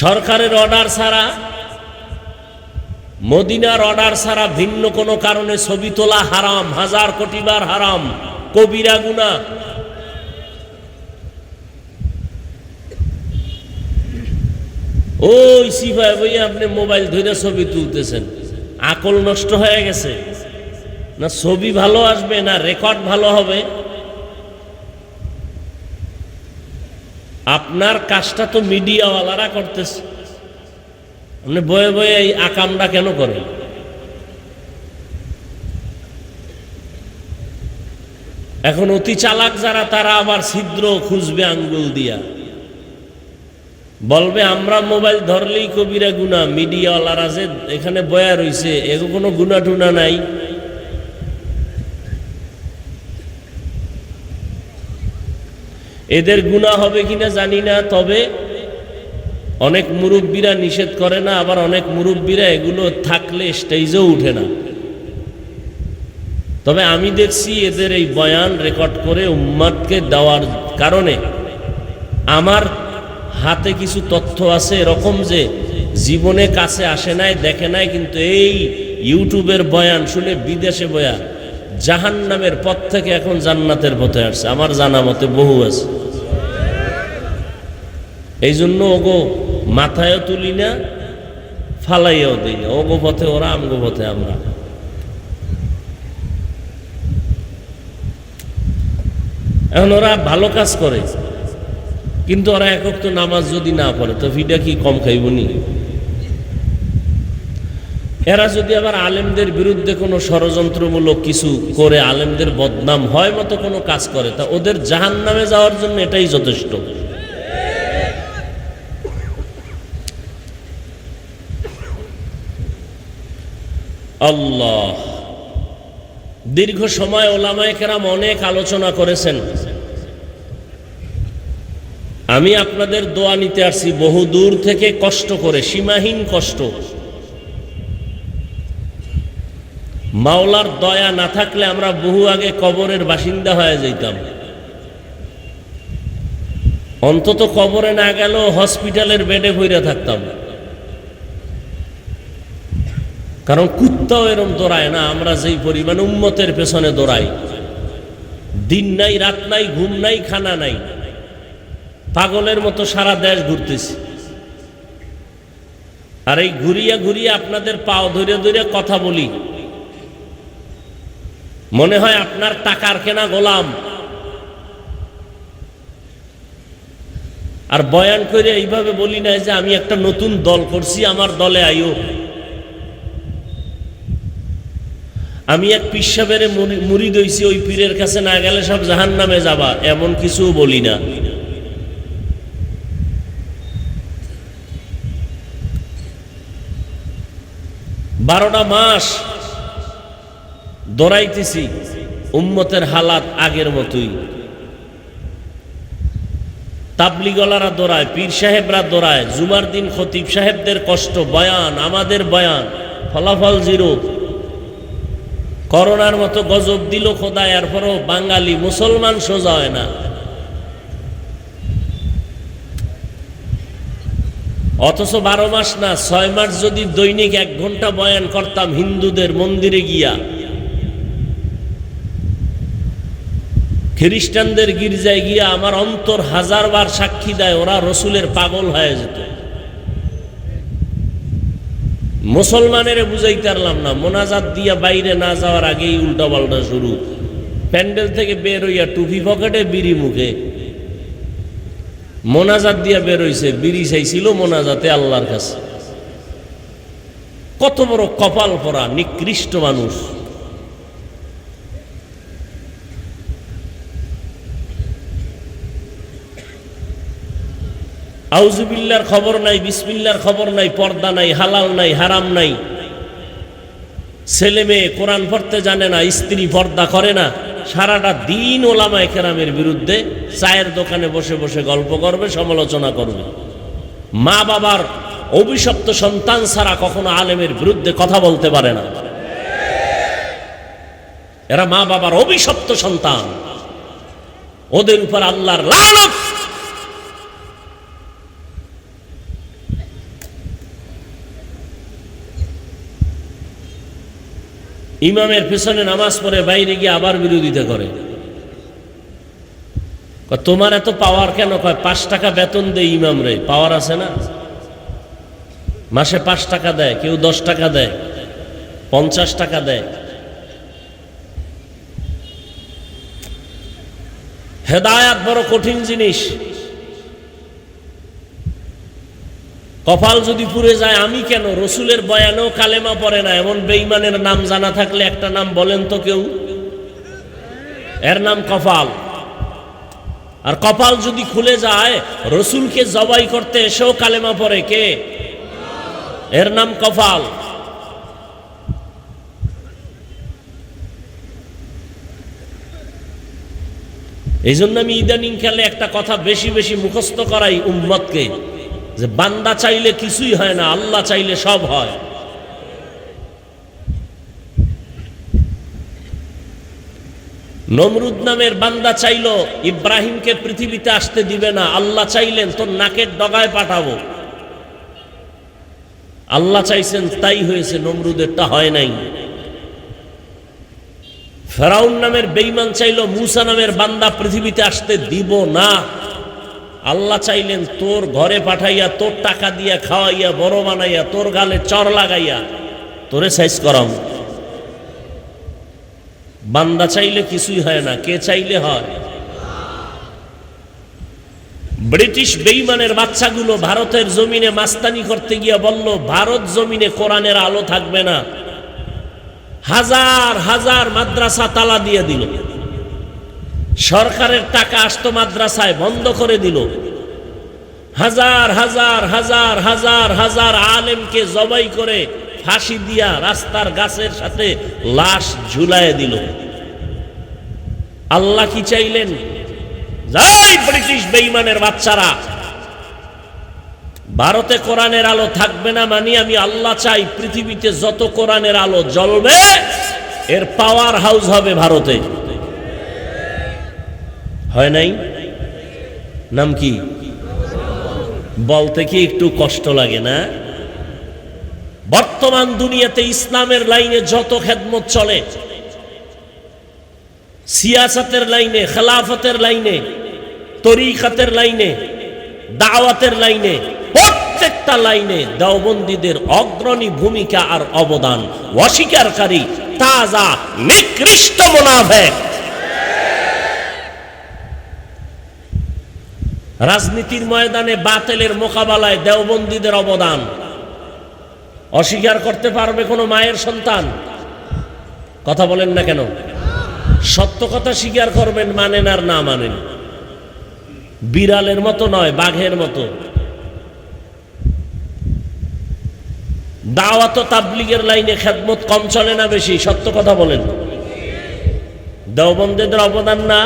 [SPEAKER 1] সরকারের অর্ডার ছাড়া, মদিনার অর্ডার ছাড়া ভিন্ন কোনো কারণে ছবি তোলা হারাম, 1000 কোটি বার হারাম, কবিরা গুনাহ। ওই সিফায় বইয়া আপনি মোবাইল ধরে ছবি তুলতেছেন, আকল নষ্ট হয়ে গেছে না? ছবি ভালো আসবে না রেকর্ড ভালো হবে? আপনার কাজটা তো মিডিয়াওয়ালারা করতেছে, আপনি বয়ে বয়ে এই আকামটা কেন করেন? এখন অতি চালাক যারা, তারা আবার ছিদ্র খুঁজবে আঙ্গুল দিয়া, বলবে আমরা মোবাইল ধরলেই কবিরা গুনাহ, মিডিয়াওয়ালারা যে এখানে বয়া রইছে এগো কোনো গুনাহ টুনা নাই। এদের গুনাহ হবে কিনা জানি না, তবে অনেক মুরব্বীরা নিষেধ করে না, আবার অনেক মুরব্বীরা এগুলো থাকলে স্টেজেও উঠে না। তবে আমি দেখছি এদের এই বয়ান রেকর্ড করে উম্মাদকে দেওয়ার কারণে আমার হাতে কিছু তথ্য আছে এরকম, যে জীবনে কাছে আসে নাই, দেখে নাই, কিন্তু এই ইউটিউবের বয়ান শুনে বিদেশে বয়া জাহান্নামের পথ থেকে এখন জান্নাতের পথে আসছে। আমার জানা মতে বহু আছে। এই জন্য ওগো মাথায়ও তুলি না, ফালাইয়াও দিই না। ওগো পথে ওরা, আমগো পথে আমরা। এখন ওরা ভালো কাজ করে, কিন্তু ওরা একক তো নামাজ যদি না পড়ে তো ভিডা কি কম খাইবনি? এরা যদি আবার আলেমদের বিরুদ্ধে কোনো ষড়যন্ত্রমূলক কিছু করে আলেমদের বদনাম হয় মতো কোনো কাজ করে, তা ওদের জাহান্নামে যাওয়ার জন্য এটাই যথেষ্ট। আল্লাহ, দীর্ঘ সময় ওলামায়ে কেরাম অনেক আলোচনা করেছেন। আমি আপনাদের দোয়া নিতে আসছি বহু দূর থেকে, কষ্ট করে, সীমাহীন কষ্ট। মাওলার দয়া না থাকলে আমরা বহু আগে কবরের বাসিন্দা হয়ে যেতাম। অন্তত কবরে না গেলেও হসপিটালের বেডে পইরা থাকতাম, কারণ কুত্তাও এরম দৌড়ায় না আমরা যেই পরিমাণ উম্মতের পেছনে দৌড়াই। দিন নাই, রাত নাই, ঘুম নাই, খানা নাই, পাগলের মতো সারা দেশ ঘুরতেছি। আর এই ঘুরিয়া ঘুরিয়া আপনাদের পাও ধরে ধরে কথা বলি, মনে হয় আপনার টাকার কেনা গোলাম। আর বয়ান করে এইভাবে বলি না যে আমি একটা নতুন দল করছি, আমার দলে আইও। আমি এক পীর সাহেবের মুরিদ হইছি, ওই পীরের কাছে না গেলে সব জাহান্নামে যাবা, এমন কিছু বলি না। বারোটা মাস দৌড়াইতেছি, উম্মতের হালাত আগের মতোই। তাবলিগলারা দৌড়ায়, পীর সাহেবরা দৌড়ায়, জুমার দিন খতিব সাহেবদের কষ্ট, বয়ান, আমাদের বয়ান, ফলাফল জিরো। করোনার মতো গজব দিল খোদা, এরপরও বাঙালি মুসলমান সোজা হয় না। অথচ 12 মাস না 6 মাস যদি দৈনিক 1 ঘন্টা বয়ান করতাম হিন্দুদের মন্দিরে গিয়া, খ্রিস্টানদের গির্জায় গিয়া, আমার অন্তর হাজারবার সাক্ষী দেয় ওরা রসুলের পাগল হয়ে যেত। মুসলমানের বুঝাইতে পারলাম না, মোনাজাত দিয়া বাইরে না যাওয়ার আগেই উল্টা পাল্টা শুরু। প্যান্ডেল থেকে বের হইয়া টুপি পকেটে, বিড়ি মুখে, মোনাজাত দিয়া বের হইছে, বিড়ি চাইছিল মোনাজাতে আল্লাহর কাছে। কত বড় কপাল পরা নিকৃষ্ট মানুষ। আউযুবিল্লাহর খবর নাই, বিসমিল্লাহর খবর নাই, পর্দা নাই, হালাল নাই, হারাম নাই। ছেলে মেয়ে কোরআন পড়তে জানে না, স্ত্রী পর্দা করে না, সারাটা দিন ওলামায়ে কেরামের বিরুদ্ধে চায়ের দোকানে বসে বসে গল্প করবে, সমালোচনা করবে। মা বাবার অভিশপ্ত সন্তান ছাড়া কখনো আলেমের বিরুদ্ধে কথা বলতে পারে না। এরা মা বাবার অভিশপ্ত সন্তান, ওদের উপর আল্লাহর লানত। ইমামের পেছনে নামাজ পড়ে বাইরে গিয়ে আবার বিরোধিতা করে। তোমার এত পাওয়ার কেন? কয় 5 টাকা বেতন দেয় ইমাম রে, পাওয়ার আছে না? মাসে 5 টাকা দেয়, কেউ 10 টাকা দেয়, 50 টাকা দেয়। হেদায়াত বড় কঠিন জিনিস। কপাল যদি পুড়ে যায়, আমি কেন, রসুলের বয়ানেও কালেমা পড়ে না এমন বেঈমানের নাম জানা থাকলে একটা নাম বলেন তো কেউ। এর নাম কপাল। আর কপাল যদি খুলে যায়, রসুলকে জবাই করতে এসেও কালেমা পড়ে কে? এর নাম কপাল। এই জন্য আমি ইদানিং কালে একটা কথা বেশি বেশি মুখস্থ করাই উম্মতকে, যে বান্দা চাইলে কিছুই হয় না, আল্লাহ চাইলে সব হয়। নমরুদ নামের বান্দা চাইল ইব্রাহিমকে পৃথিবীতে আসতে দিবে না, আল্লাহ চাইলেন তোর নাকের ডগায় পাঠাবো। আল্লাহ চাইছেন, তাই হয়েছে, নমরুদেরটা হয় নাই। ফেরাউন নামের বেঈমান চাইল মূসা নামের বান্দা পৃথিবীতে আসতে দিব না, আল্লাহ চাইলেন তোর ঘরে পাঠাইয়া, তোর টাকা দিয়া খাওয়াইয়া, বড় বানাইয়া, তোর গালে চর লাগাইয়া তোরে সাইজ করাম। বান্দা চাইলে কিছুই হয় না, কে চাইলে হয়? ব্রিটিশ বেঈমানের বাচ্চাগুলো ভারতের জমিনে মাস্তানি করতে গিয়া বলল, ভারত জমিনে কোরআনের আলো থাকবে না। হাজার হাজার মাদ্রাসা তালা দিয়ে দিল। সরকারের টাকা আসতো মাদ্রাসায়, বন্ধ করে দিল। হাজার হাজার হাজার হাজার হাজার আলেমকে জবাই করে ফাঁসি দিয়া রাস্তার গাছের সাথে লাশ ঝুলায় দিল। আল্লাহ কি চাইলেন? যাই ব্রিটিশ বেঈমানের বাচ্চারা, ভারতে কোরআনের আলো থাকবে না মানে আমি আল্লাহ চাই পৃথিবীতে যত কোরআনের আলো জ্বলবে এর পাওয়ার হাউস হবে ভারতে। হয় নাই? নাম কি? বলতে কি একটু কষ্ট লাগে না? বর্তমান দুনিয়াতে ইসলামের লাইনে যত খেদমত চলে, সিয়াসতের লাইনে, খেলাফতের লাইনে, তরিকাতের লাইনে, দাওয়াতের লাইনে, প্রত্যেকটা লাইনে দেওবন্দীদের অগ্রণী ভূমিকা আর অবদান। অস্বীকারী তাজা নিকৃষ্ট মুনাফিক। রাজনীতির ময়দানে বাতিলের মোকাবেলায় দেওবন্দীদের অবদান অস্বীকার করতে পারবে কোনো মায়ের সন্তান? কথা বলেন না কেন? সত্য কথা স্বীকার করবেন, মানেন আর না মানেন। বিড়ালের মতো নয়, বাঘের মতো। দাওয়াত ও তাবলীগের লাইনে খেদমত কম চলে না বেশি? সত্য কথা বলেন। দেওবন্দীদের অবদান না?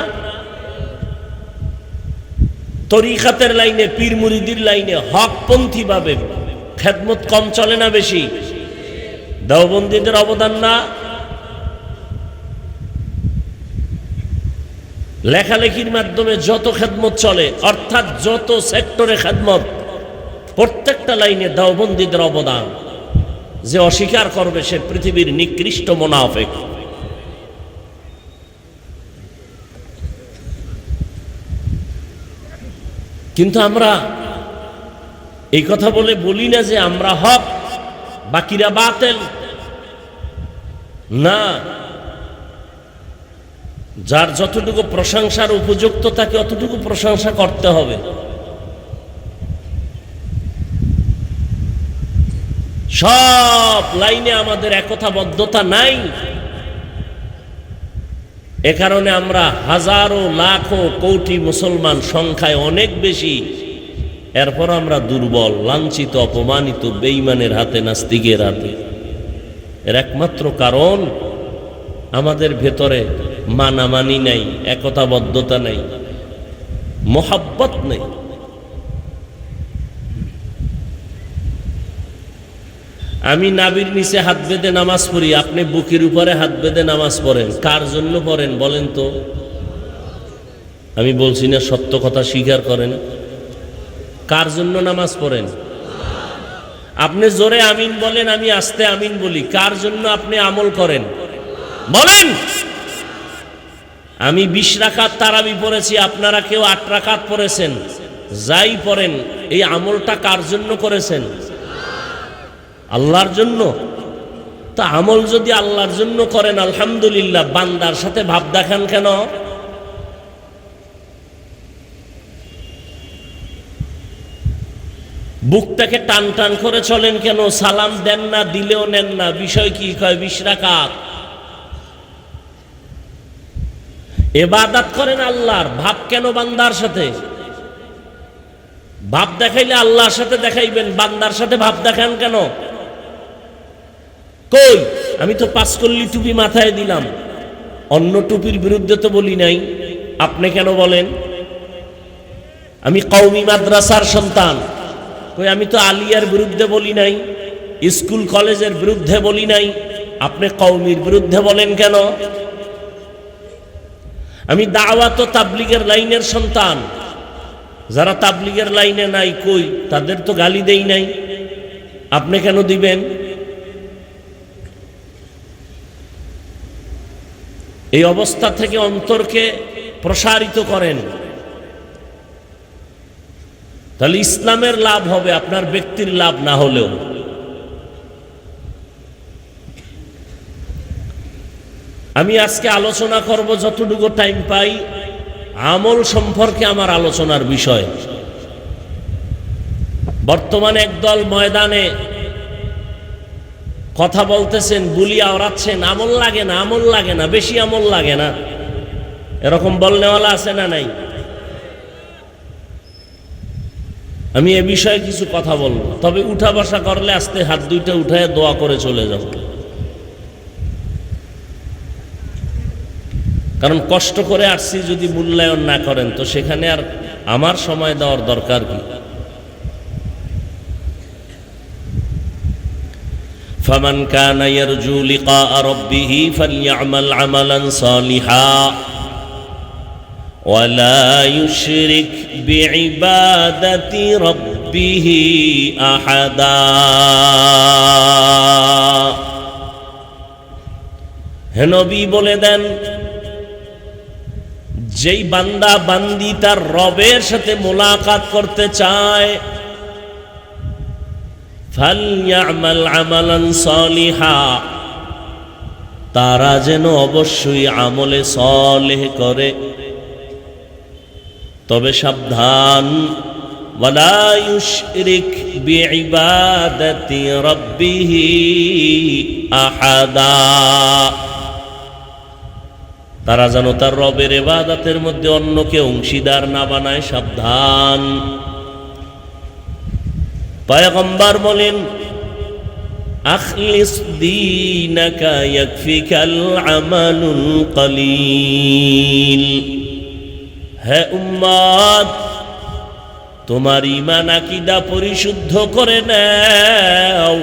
[SPEAKER 1] তরিকাতের লাইনে, পীর মুরিদির লাইনে হকপন্থী ভাবে খেদমত কম চলে না বেশি? দেওবন্দীদের অবদান না? লেখালেখির মাধ্যমে যত খেদমত চলে, অর্থাৎ যত সেক্টরে খেদমত, প্রত্যেকটা লাইনে দেওবন্দীদের অবদান। যে অস্বীকার করবে সে পৃথিবীর নিকৃষ্ট মুনাফিক। কিন্তু আমরা এই কথা বলে বলি না যে আমরা হক, বাকিরা বাতিল। না, যার যতটুকু প্রশংসার উপযুক্ত তাকে অতটুকু প্রশংসা করতে হবে। সব লাইনে আমাদের একতাবদ্ধতা নাই। এ কারণে আমরা হাজারো লাখো কোটি মুসলমান, সংখ্যায় অনেক বেশি, এরপর আমরা দুর্বল, লাঞ্ছিত, অপমানিত, বেঈমানের হাতে, নাস্তিকের হাতে। এর একমাত্র কারণ আমাদের ভেতরে মানামানি নাই, একতাবদ্ধতা নাই, মোহাব্বত নেই। আমি নাভির নিচে হাত বেঁধে নামাজ পড়ি, আপনি বুকের উপরে হাত বেঁধে নামাজ পড়েন, কার জন্য পড়েন বলেন তো? আমি বলছি না, সত্য কথা স্বীকার করেন। কার জন্য নামাজ পড়েন? আপনি জোরে আমিন বলেন, আমি আস্তে আমিন বলি। কার জন্য আপনি আমল করেন বলেন? আমি 20 রাকাত তারাবি পড়েছি, আপনারা কেউ 8 রাকাত পড়েছেন। যাই পড়েন, এই আমলটা কার জন্য করেছেন? আল্লাহর জন্য। তা আমল যদি আল্লাহর জন্য করেন আলহামদুলিল্লাহ, বান্দার সাথে ভাব দেখান কেন? বুকটাকে টান টান করে চলেন কেন? সালাম দেন না, দিলেও নেন না, বিষয় কি? কয় 20 রাকাত। ইবাদত করেন আল্লাহর, ভাব কেন বান্দার সাথে? ভাব দেখাইলে আল্লাহর সাথে দেখাইবেন, বান্দার সাথে ভাব দেখান কেন? কই আমি তো 5 কল্লি টুপি মাথায় দিলাম, অন্য টুপির বিরুদ্ধে তো বলি নাই, আপনি কেন বলেন? আমি কওমি মাদ্রাসার সন্তান, কই আমি তো আলিয়ার বিরুদ্ধে বলি নাই, স্কুল কলেজের বিরুদ্ধে বলি নাই, আপনি কওমির বিরুদ্ধে বলেন কেন? আমি দাওয়াত ও তাবলীগের লাইনের সন্তান, যারা তাবলীগের লাইনে নাই কই তাদের তো গালি দেই নাই, আপনি কেন দিবেন? এই অবস্থা থেকে অন্তরকে প্রসারিত করেন, তাহলে ইসলামের লাভ হবে, আপনার ব্যক্তির লাভ না হলেও। আমি আজকে আলোচনা করব যতটুকু টাইম পাই, আমল সম্পর্কে আমার আলোচনার বিষয়। বর্তমানে একদল ময়দানে কথা বলতেছেন, বুলিয়া ওড়াচ্ছেন, আমল লাগে না, আমল লাগে না, বেশি আমল লাগে না, এরকম বলনেওয়ালা আছে না নাই? আমি এ বিষয়ে কিছু কথা বলবো, তবে উঠা বসা করলে আস্তে হাত দুইটা উঠায় দোয়া করে চলে যাব, কারণ কষ্ট করে আসছি, যদি মূল্যায়ন না করেন তো সেখানে আর আমার সময় দেওয়ার দরকার কি? ফামান কানা ইয়ারজু লিকা রাব্বিহি ফালইআমাল আমালান সালিহা ওয়ালা ইউশরিক বিইবাদাতি রাব্বিহি আহাদা। হে নবী বলে দেন, যেই বান্দা বান্দি তার রবের সাথে মোলাকাত করতে চায়, ফালইআমাল আমালান সালিহা, তারা যেন অবশ্যই আমলে সালেহ করে, তবে সাবধান, ওয়ালা ইউশরিক বিইবাদাতি রাব্বিহি আহাদা, তারা যেন তার রবের ইবাদতের মধ্যে অন্যকে অংশীদার না বানায়, সাবধান। পয়গম্বর বলেন, আখলিস দীনাকা ইয়াকফিকাল আমালুল কলিল। হে উম্মত, তোমার ঈমান আকীদা পরিশুদ্ধ করে নাও,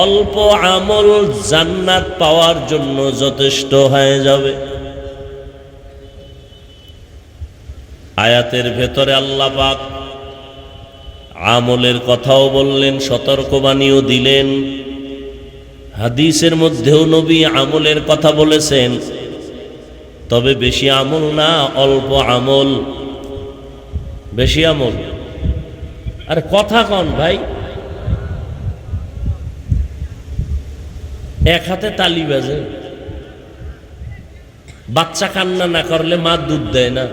[SPEAKER 1] অল্প আমল জান্নাত পাওয়ার জন্য যথেষ্ট হয়ে যাবে। আয়াতের ভেতরে আল্লাহ পাক আমলের কথাও বললেন, সতর্কবাণীও দিলেন। হাদিসের মধ্যেও নবী আমলের কথা বলেছেন, তবে বেশি আমল না, অল্প আমল। বেশি আমল, আরে কথা কন ভাই, এক হাতে তালি বাজে। বাচ্চা কান্না না করলে মা দুধ দেয় না,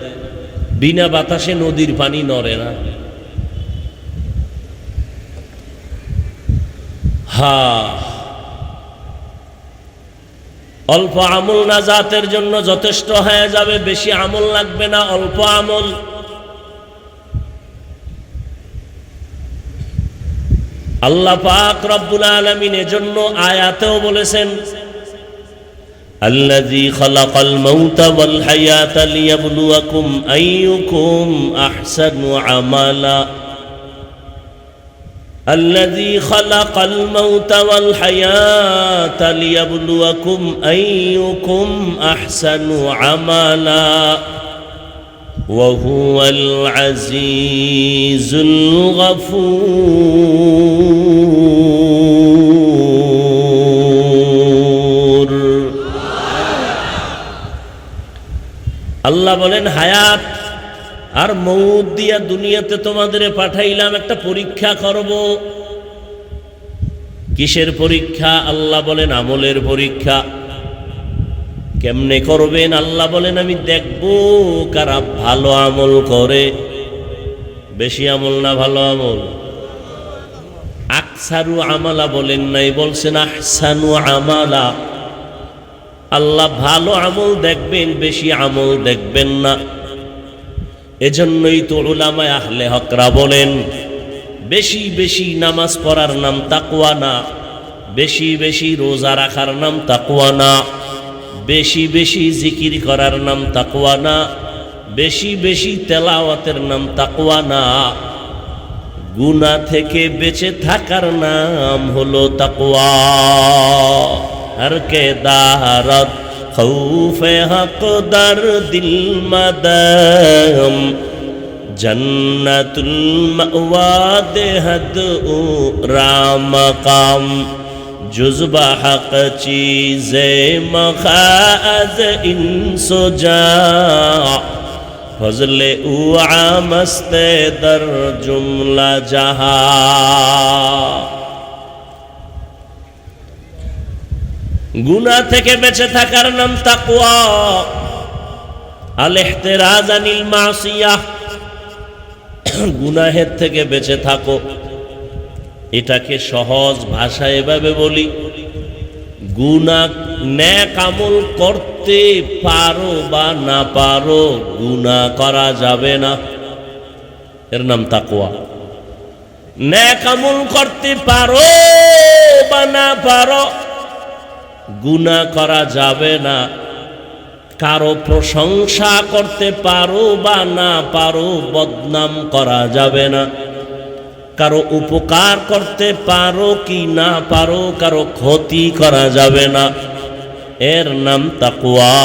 [SPEAKER 1] বিনা বাতাসে নদীর পানি নড়ে না। অল্প আমল নাজাতের জন্য যথেষ্ট হয়ে যাবে, বেশি আমল লাগবে না, অল্প আমল। আল্লাহ পাক রব্বুল আলামিন এজন্য আয়াতেও বলেছেন, আল্লাযী খালাকাল মাউতা ওয়াল হায়াতা লিয়াবলুয়াকুম আইয়ুকুম আহসানু আমালা। الذي خلق الموت والحياة ليبلوكم أيكم أحسن عملا وهو العزيز الغفور. আল্লাহ বলেন, হায়াত আর মউত দিয়া দুনিয়াতে তোমাদের পাঠাইলাম, একটা পরীক্ষা করব। কিসের পরীক্ষা? আল্লাহ বলেন আমলের পরীক্ষা। কেমনে করবেন? আল্লাহ বলেন আমি দেখব কারা ভালো আমল করে। বেশি আমল না ভালো আমল? আকসারু আমালা বলেন নাই, বলছেন আহসানু আমালা। আল্লাহ ভালো আমল দেখবেন, বেশি আমল দেখবেন না। এজন্যই তো উলামায়ে আহলে হকরা বলেন বেশি বেশি নামাজ পড়ার নাম তাকওয়া না, বেশি বেশি রোজা রাখার নাম তাকওয়া না, বেশি বেশি জিকির করার নাম তাকওয়া না, বেশি বেশি তেলাওয়াতের নাম তাকওয়া না। গুনাহ থেকে বেঁচে থাকার নাম হলো তাকওয়া। हर के दारत खौफे हक दर दिल मदम जन्नतुल मअवा देहद राम काम जुज़्बा हक चीज़े मखाज़ इंसो जा फजले उआ मस्ते दर जुमला जहा। গুনাহ থেকে বেঁচে থাকার নাম তাকওয়া। আল ইহতিরাজ আনিল মাসিয়াহ, গুনাহের থেকে বেঁচে থাকো। এটাকে সহজ ভাষায় এভাবে বলি, গুনাহ নেক আমল করতে পারো বা না পারো, গুনাহ করা যাবে না, এর নাম তাকওয়া। নেক আমল করতে পারো বা না পারো, গুনাহ করা যাবে না। কারো প্রশংসা করতে পারো বা না পারো, বদনাম করা যাবে না। কারো উপকার করতে পারো কি না পারো, কারো ক্ষতি করা যাবে না, এর নাম তাকওয়া।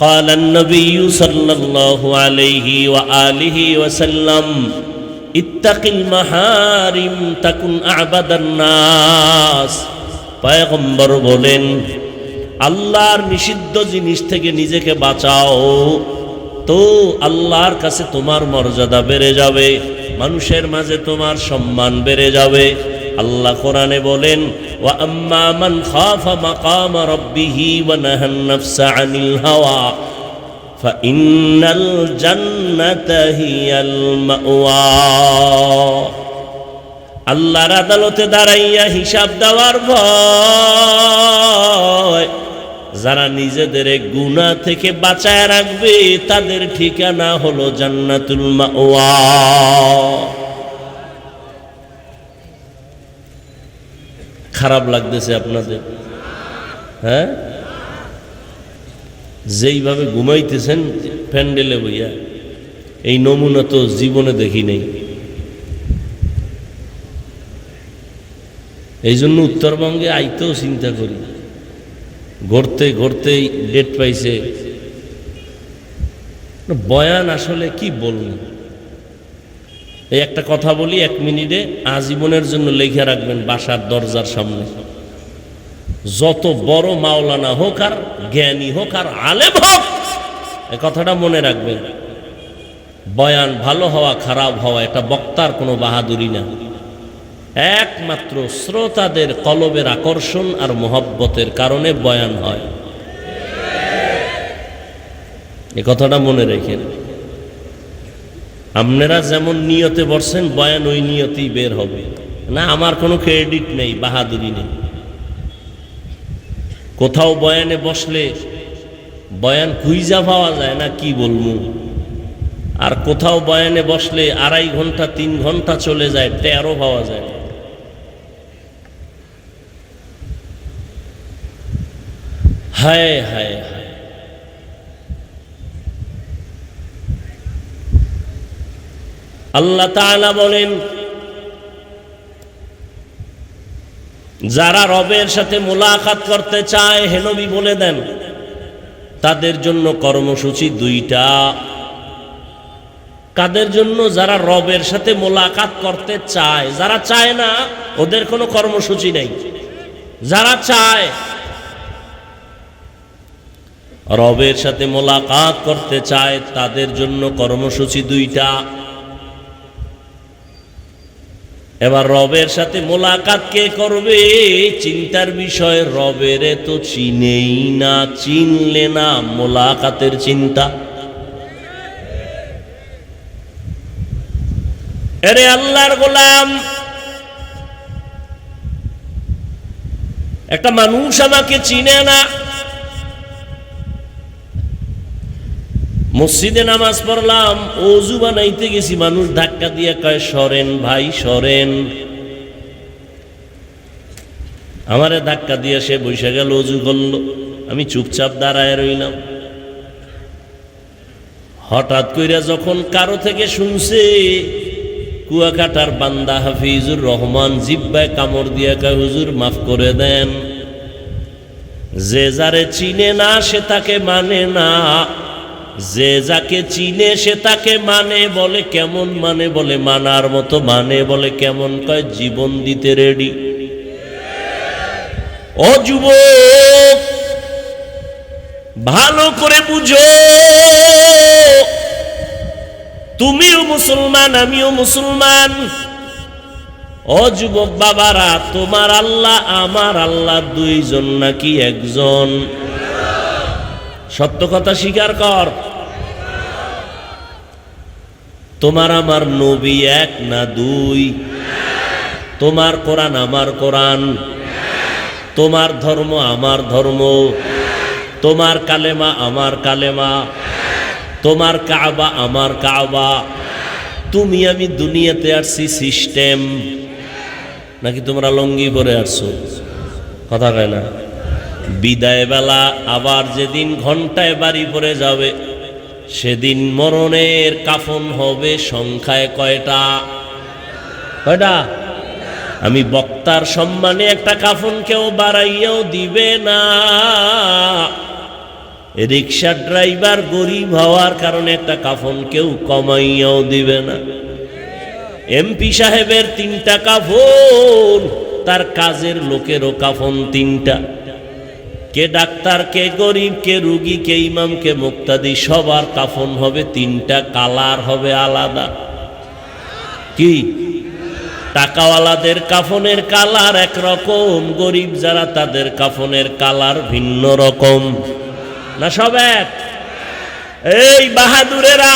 [SPEAKER 1] قال النبي صلى الله عليه وآله وسلم اتق المحارم تكن أعبد الناس। পয়গম্বর বলেন আল্লাহর নিষিদ্ধ জিনিস থেকে নিজেকে বাঁচাও, তো আল্লাহর কাছে তোমার মর্যাদা বেড়ে যাবে, মানুষের মাঝে তোমার সম্মান বেড়ে যাবে। আল্লাহ কোরআনে বলেন ওয়া আম্মা মান খাফা মাকাম রাব্বিহি ওয়া নাহান নাফসা আনিল হাওয়া ফাইন্নাল জান্নাতা হিয়াল মাওয়া। আল্লাহর আদালতে দাঁড়াইয়া হিসাব দেওয়ার ভয়, যারা নিজেদের গুনাহ থেকে বাঁচায় রাখবে তাদের ঠিকানা হলো জান্নাতুল মাওয়া। খারাপ লাগতেছে আপনাদের? হ্যাঁ, যেইভাবে ঘুমাইতেছেন প্যান্ডেলে বইয়া, এই নমুনা তো জীবনে দেখি নেই। এই জন্য উত্তরবঙ্গে আইতেও চিন্তা করি, ঘুরতে ঘুরতেই ডেট পাইছে। বয়ান আসলে কি বলবো, এই একটা কথা বলি 1 মিনিটে, আজীবনের জন্য লেখা রাখবেন বাসার দরজার সামনে। যত বড় মাওলানা হোক আর জ্ঞানী হোক আর আলেম হোক, এই কথাটা মনে রাখবেন। বয়ান ভালো হওয়া খারাপ হওয়া এটা বক্তার কোনো বাহাদুরি না, একমাত্র শ্রোতাদের কলবের আকর্ষণ আর মোহব্বতের কারণে বয়ান হয়। এ কথাটা মনে রেখেন। আপনারা যেমন নিয়তে বসছেন, বয়ান ওই নিয়তেই বের হবে না। আমার কোনো ক্রেডিট নেই, বাহাদুরি নেই। কোথাও বয়ানে বসলে বয়ান খুঁজা পাওয়া যায় না, কি বলবো। আর কোথাও বয়ানে বসলে 2.5 ঘন্টা 3 ঘন্টা চলে যায়, টেরও পাওয়া যায়। হায় হায় হায়, আল্লাহ তাআলা বলেন যারা রবের সাথে মোলাকাত করতে চায়, হে নবী বলে দেন তাদের জন্য কর্মসূচি 2টা। কাদের জন্য? যারা রবের সাথে মোলাকাত করতে চায়। যারা চায় না ওদের কোনো কর্মসূচি নেই। যারা চায়, রবের সাথে মোলাকাত করতে চায়, তাদের জন্য কর্মসূচি 2টা। এবার রবের সাথে মোলাকাত কে করবে? চিন্তার বিষয়, রবেরে তো চিনেই না, চিনলে না মোলাকাতের চিন্তা। আরে আল্লাহর গোলাম, একটা মানুষ আমাকে চিনে না, মসজিদে নামাজ পড়লাম, ওযু বানাইতে গেছি, মানুষ ধাক্কা দিয়ে কয় সরেন ভাই সরেন, আমারে ধাক্কা দিয়ে সে বসে গেল, ওযু করলো, আমি চুপচাপ দাঁড়ায় রইলাম। হঠাৎ কইরা যখন কারো থেকে শুনছে, কুয়াকাটার বান্দা হাফিজুর রহমান জিব্বায় কামড় দিয়ে কয় হুজুর মাফ করে দেন, যে যারে চিনে না সে তাকে মানে না, যে যাকে চিনে সে তাকে মানে। বলে কেমন মানে? বলে মানার মতো মানে। বলে কেমন? কয় জীবন দিতে রেডি। ও যুবক, ভালো করে বুঝো, তুমিও মুসলমান আমিও মুসলমান। ও যুবক বাবারা, তোমার আল্লাহ আমার আল্লাহ দুইজন নাকি একজন? সত্য কথা স্বীকার কর। তোমার আমার নবী এক না দুই? তোমার কোরআন আমার কোরআন, তোমার ধর্ম আমার ধর্ম, তোমার কালেমা আমার কালেমা, তোমার কাবা আমার কাবা। তুমি আমি দুনিয়াতে আসছি সিস্টেম, নাকি তোমরা লঙ্গি পরে আসছো? কথা কয় না? বিদায় বেলা আবার যেদিন ঘন্টায় বাড়ি পড়ে যাবে, সেদিন মরণের কাফন হবে সংখ্যায় কয়টা? কয়টা? আমি বক্তার সম্মানে একটা কাফন কেউ বাড়াইয়াও দিবে না। রিক্সা ড্রাইভার গরিব হওয়ার কারণে একটা কাফন কেউ কমাইয়াও দিবে না। এমপি সাহেবের 3টা কাফন, তার কাজের লোকেরও কাফন 3টা। কে ডাক্তার, কে গরিব, কে রুগী, কে ইমাম, কে মুক্তাদি, সবার কাফন হবে 3টা, কালার হবে আলাদা। কি? টাকাওয়ালাদের কাফনের কালার একরকম, গরিব যারা তাদের কাফনের কালার ভিন্ন রকম। না সব এক? এই বাহাদুরেরা,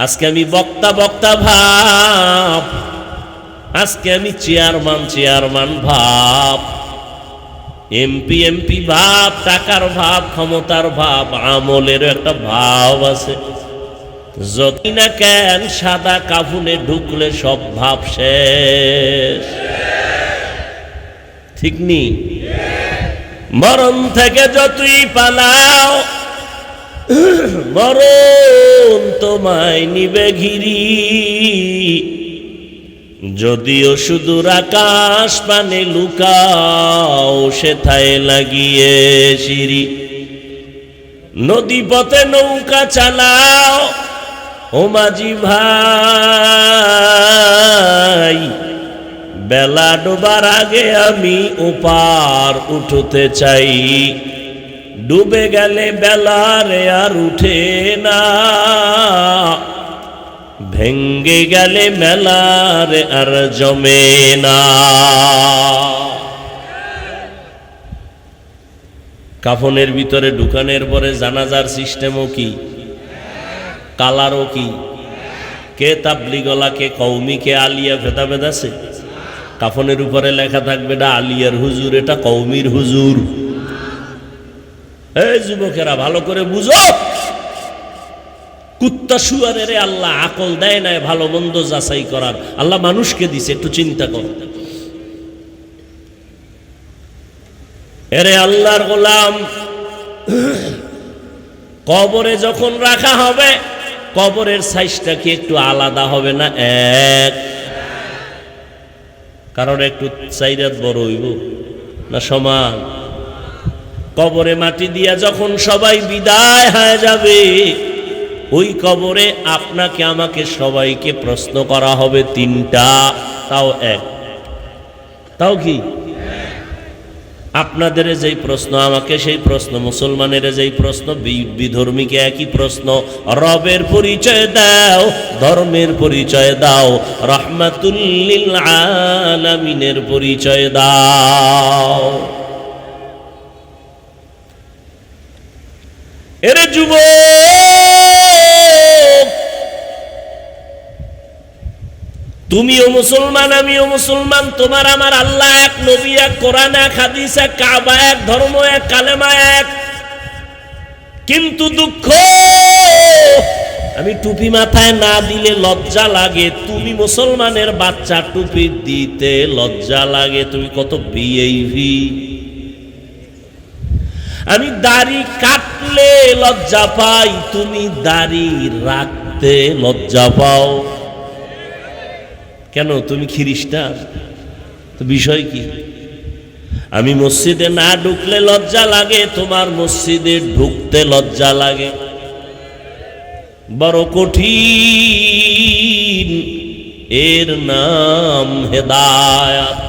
[SPEAKER 1] আজকে আমি বক্তা বক্তা ভাব, আজকে আমি চেয়ারম্যান ভাব, এমপি এমপি ভাব, টাকার ভাব, ক্ষমতার ভাব, আমলেরও একটা ভাব আছে। যতই না কেন সাদা কাফনে ঢুকলে সব ভাব শেষ। ঠিক নি? মরণ থেকে যতই পালাও, মরণ তোমায় নিবে ঘিরি। যদিও সুদূর আকাশ পানে লুকাও, সেথায় লাগিয়ে সিঁড়ি। নদী পথে নৌকা চালাও, ও মাঝি ভাই, বেলা ডোবার আগে আমি ওপার উঠতে চাই। ডুবে গেলে বেলারে আর উঠে না, ভেঙ্গে গেলে মেলারে আর জমে না। কাফনের ভিতরে ঢুকানোর পরে জানাজার সিস্টেমও কি, কালারও কি। কে তাবলিগলা, কে কওমি, কে আলিয়া, ভেদাভেদ আছে। কাফনের উপরে লেখা থাকবে এটা আলিয়ার হুজুর, এটা কওমির হুজুর। এই যুবকেরা ভালো করে বুঝো, কুত্তা শুয়ারের আল্লাহ আকল দেয় নাই ভালো মন্দ যাচাই করার, আল্লাহ মানুষকে দিছে। একটু চিন্তা কর। এরে আল্লাহর গোলাম, কবরে যখন রাখা হবে, কবরের সাইজটা কি একটু আলাদা হবে না? এক? কারণ একটু চাইরাত বড় হইব না সমান? কবরে মাটি দিয়া যখন সবাই বিদায় হয়ে যাবে, ওই কবরে আপনাকে আমাকে সবাইকে প্রশ্ন করা হবে 3টা, তাও এক। তাও কি? আপনাদের যেই প্রশ্ন, আমাকে সেই প্রশ্ন, মুসলমানের যেই প্রশ্ন, বিধর্মীকে একই প্রশ্ন। রবের পরিচয় দাও, ধর্মের পরিচয় দাও, রাহমাতুল লিল আলামিনের পরিচয় দাও। এরে যুবক, তুমিও মুসলমান, আমিও মুসলমান, তোমার আমার আল্লাহ এক, নবী এক, কোরআন এক, হাদিস এক, কাবা এক, ধর্ম এক, কালেমা এক। কিন্তু দুঃখ, আমি টুপি মাথায় না দিলে লজ্জা লাগে। তুমি মুসলমানের বাচ্চা, টুপি দিতে লজ্জা লাগে। তুমি কত ভিআইপি। আমি দাড়ি কাটলে লজ্জা পাই, তুমি দাড়ি রাখতে লজ্জা পাও কেন? তুমি খ্রিস্টান, তো বিষয় কি? আমি মসজিদে না ঢুকলে লজ্জা লাগে, তোমার মসজিদে ঢুকতে লজ্জা লাগে। বড় কঠিন, এর নাম হেদায়াত।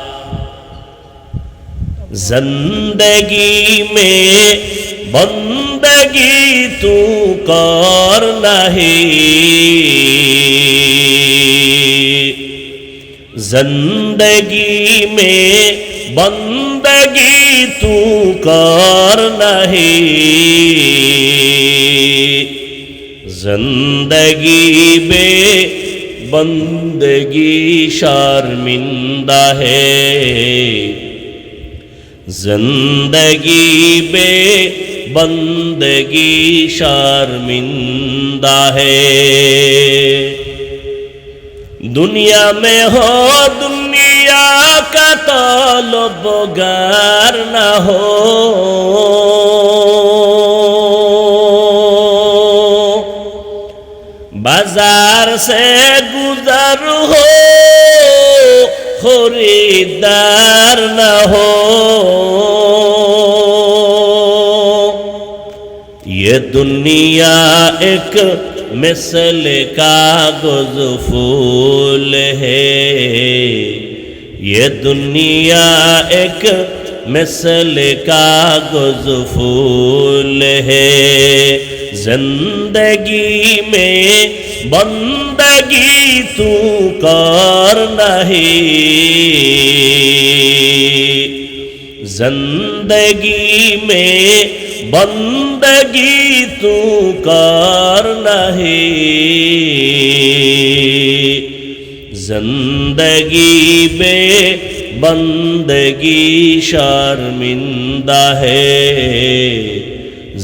[SPEAKER 1] जिंदगी में बंदगी तू कर नहीं, जिंदगी में बंदगी तू कर नहीं, जिंदगी में बंदगी शर्मिंदा है, जिंदगी में बंदगी शर्मिंदा है। दुनिया में हो दुनिया का तलबगार न हो, बाजार से गुजर हो, खरीदार न हो। ये दुनिया एक मिसल कागज फूल है, ये दुनिया एक मिसल कागज फूल है, जिंदगी में बंदगी तू कर नहीं, जिंदगी में बंदगी तू कर नहीं, जिंदगी में बंदगी शर्मिंदा है,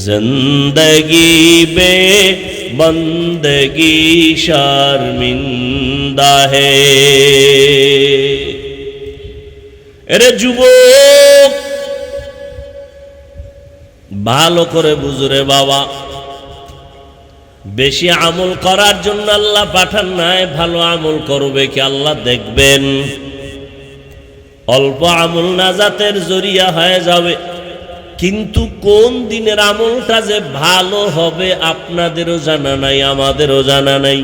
[SPEAKER 1] जिंदगी में बंदगी शर्मिंदा है। এরে যুবক, ভালো করে বুঝরে বাবা, বেশি আমল করার জন্য আল্লাহ পাঠান নাই। ভালো আমল করবে কি আল্লাহ দেখবেন। অল্প আমল নাজাতের জরিয়া হয়ে যাবে, কিন্তু কোন দিনের আমলটা যে ভালো হবে আপনাদেরও জানা নাই, আমাদেরও জানা নাই।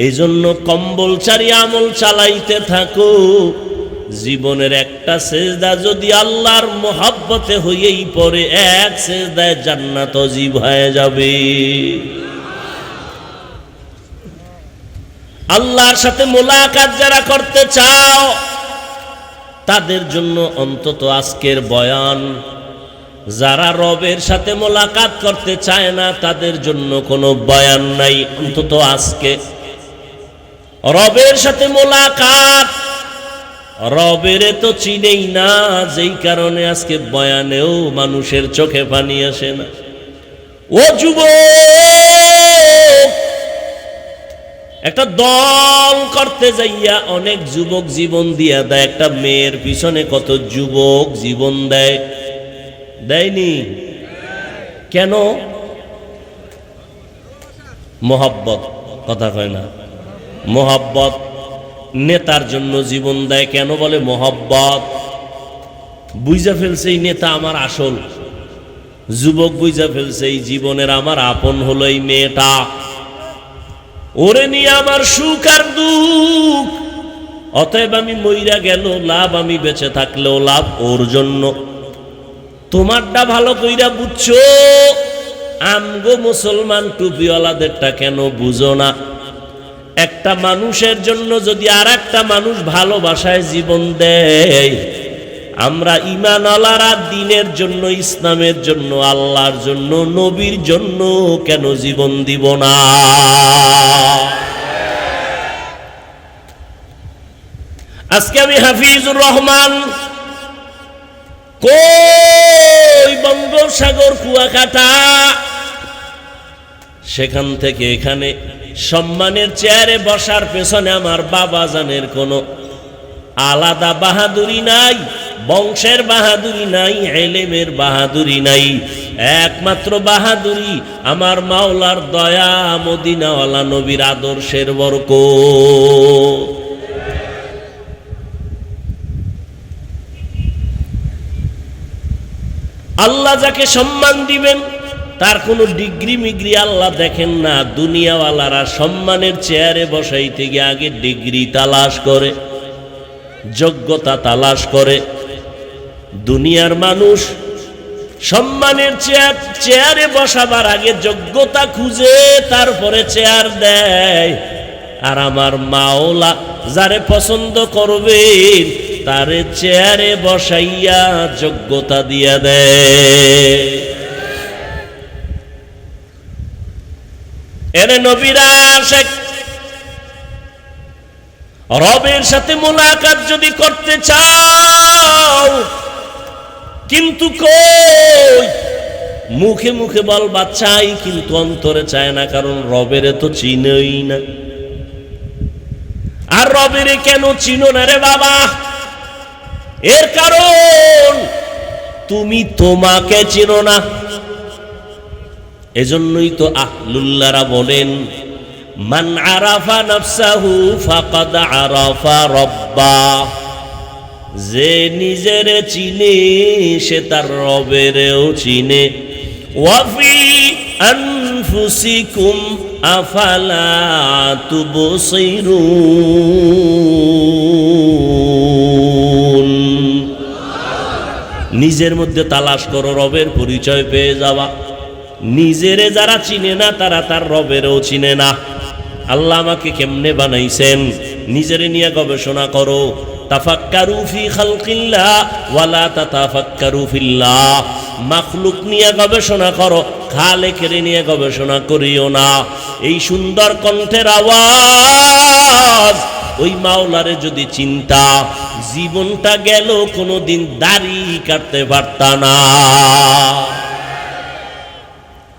[SPEAKER 1] এই জন্য কম্বলচারী আমল চালাইতে থাকো। জীবনের একটা সেজদা যদি আল্লাহর মোহাব্বতে হইয়েই পড়ে, এক সেজদায় জান্নাত অজীব হয়ে যাবে। আল্লাহর সাথে মোলাকাত যারা করতে চাও তাদের জন্য অন্তত আজকের বয়ান। যারা রবের সাথে মোলাকাত করতে চায় না তাদের জন্য কোনো বয়ান নাই, অন্তত আজকে। রবের সাথে মোলাকাত, রবের তো চিনেই না, যেই কারণে আজকে বয়ানেও মানুষের চোখে পানি আসে না। ও যুবক, একটা দল করতে যাইয়া অনেক যুবক জীবন দিয়া দেয়। একটা মেয়ের পিছনে কত যুবক জীবন দেয়, দেয়নি কেন? মোহাব্বত, কথা কয় না, মোহাব্বত। নেতার জন্য জীবন দেয় কেন? বলে মোহাব্বত। বুঝা ফেলছে এই নেতা আমার আসল। যুবক বুঝা ফেলছে এই জীবনের আমার আপন হলো এই মেয়েটা, ওরে নিয়ে আমার সুখ আর দুঃখ। অতএব আমি মইরা গেল লাভ, আমি বেঁচে থাকলেও লাভ ওর জন্য। তোমারটা ভালো কইরা বুঝছো, আমগো মুসলমান টুপিওয়ালাদেরটা কেন বুঝো না? একটা মানুষের জন্য যদি আর একটা মানুষ ভালোবাসায় জীবন দেয়, আমরা ঈমানওয়ালারা দ্বীনের জন্য, ইসলামের জন্য, আল্লাহর জন্য, নবীর জন্য কেন জীবন দিব না? আজকে আমি হাফিজুর রহমান, কই বঙ্গোপসাগর কুয়াকাটা, সেখান থেকে এখানে সম্মানের চেয়ারে বসার পেছনে আমার বাবা জানের কোনো আলাদা বাহাদুরি নাই, বংশের বাহাদুরি নাই, এলেমের বাহাদুরি নাই। একমাত্র বাহাদুরি আমার মাওলার দয়া, মদিনাওয়ালা নবীর আদর্শের বরকত। আল্লাহ যাকে সম্মান দিবেন তার কোনো ডিগ্রি মিগ্রি আল্লাহ দেখেন না। দুনিয়াওয়ালারা সম্মানের চেয়ারে বসাইতে গিয়ে আগে ডিগ্রি তালাশ করে, যোগ্যতা তালাশ করে। দুনিয়ার মানুষ সম্মানের চেয়ারে বসাবার আগে যোগ্যতা খুঁজে তারপরে চেয়ার দেয়। আর আমার মাওলা যারে পছন্দ করবেন তারে চেয়ারে বসাইয়া যোগ্যতা দিয়া দেয়। এরে নবীরা আশেক, রবের সাথে মুলাকাত যদি করতে চাও, কিন্তু কই মুখে মুখে বলবা চাই, কিন্তু অন্তরে চায় না, কারণ রবেরে তো চিনই না। আর রবেরে কেন চিনো না রে বাবা? এর কারণ তুমি তোমাকে চিনো না। এজন্যই তো আহলুল্লাহরা বলেন, মান আরাফা নাফসাহু ফাকাদ আরাফা রাব্বা। যে নিজের চিনে সে তার রবেরও চিনে। ওয়াফি আনফুসিকুম আফালা তুবসিরুন। নিজের মধ্যে তালাশ করো, রবের পরিচয় পেয়ে যাওয়া। নিজেরে যারা চিনে না তারা তার রবেরও চিনে না। আল্লাহ আমাকে কেমনে বানাইছেন নিজেরে নিয়ে গবেষণা করো। তাফাক্কারু ফি খালকিল্লাহ ওয়ালা তাতাফাক্কারু ফিল্লাহ। মাখলুক নিয়ে গবেষণা করো, খালেকের নিয়ে গবেষণা করিও না। এই সুন্দর কণ্ঠের আওয়াজ ওই মাওলারে যদি চিন্তা, জীবনটা গেল কোনোদিন দাড়ি কাটতে পারতা না।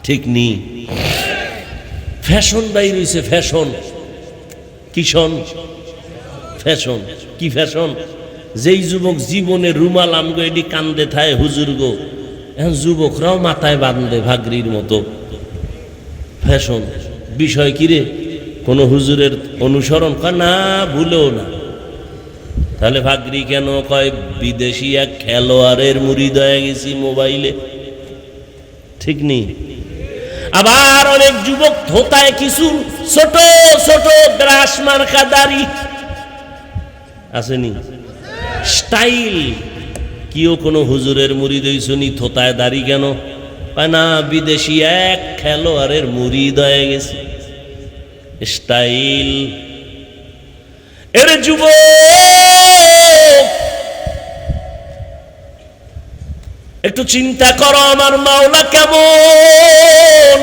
[SPEAKER 1] ঠিক নি? ফ্যাশন বাইর হইছে, ফ্যাশন। কিশন ফ্যাশন, কি ফ্যাশন? যেই যুবক জীবনে রুমাল আমগো এডি কান্দে থায় হুজুর গো, এখন যুবকরাও মাথায় বাঁধে ভাগরির মতো। ফ্যাশন বিষয় কি রে? কোন হুজুরের অনুসরণ কয় না, ভুলেও না। তাহলে ভাগরি কেন? কয় বিদেশি এক খেলোয়াড়ের মুরিদ হয়ে গেছি মোবাইলে। ঠিক নেই? আবার অনেক যুবক ধোতায় কিছু ছোট ছোট ব্রাশ মার্কা দাড়ি আসেনি, স্টাইল। কিও কোনো হুজুরের মুরিদ হইছনি, থোতায় দাড়ি কেন? পায় না, বিদেশি এক খেলোয়াড়ের মুরিদ হয়ে গেছে। স্টাইল। এর যুবক একটু চিন্তা করো, আমার মাওলা কেমন?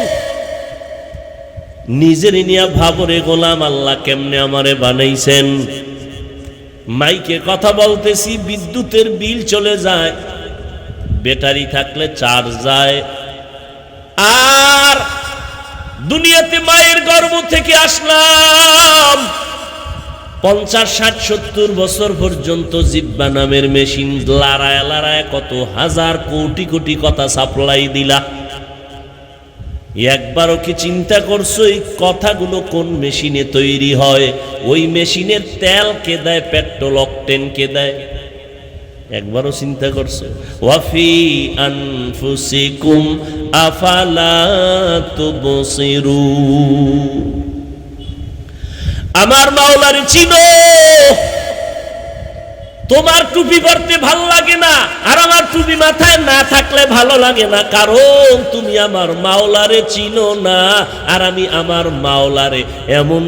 [SPEAKER 1] নিজের নিয়া ভাবরে গোলাম, আল্লাহ কেমনে আমারে বানাইছেন। মাইকে কথা বলতেছি, বিদ্যুতের বিল চলে যায়, ব্যাটারি থাকলে চার্জ যায়। আর দুনিয়াতে মায়ের গর্ভ থেকে আসলাম, 50, 60, 70 বছর পর্যন্ত জিব্বা নামের মেশিন লড়ায় লড়ায় কত হাজার কোটি কোটি কথা সাপ্লাই দিলা। একবারও কি চিন্তা করছো এই কথাগুলো কোন মেশিনে তৈরি হয়? ওই মেশিনের তেল কে দেয়? পেট্রোল অকটেন কে দেয়? একবারও চিন্তা করছো? ওয়াফি আনফুসিকুম আফালা তুবসিরুন। আমার মাওলার চিনো, তোমার টুপি পরতে ভালো লাগে না, আর আমার টুপি মাথায় না থাকলে ভালো লাগে না, কারণ তুমি আমার মাওলারে চিনো না, আর আমি আমার মাওলারে এমন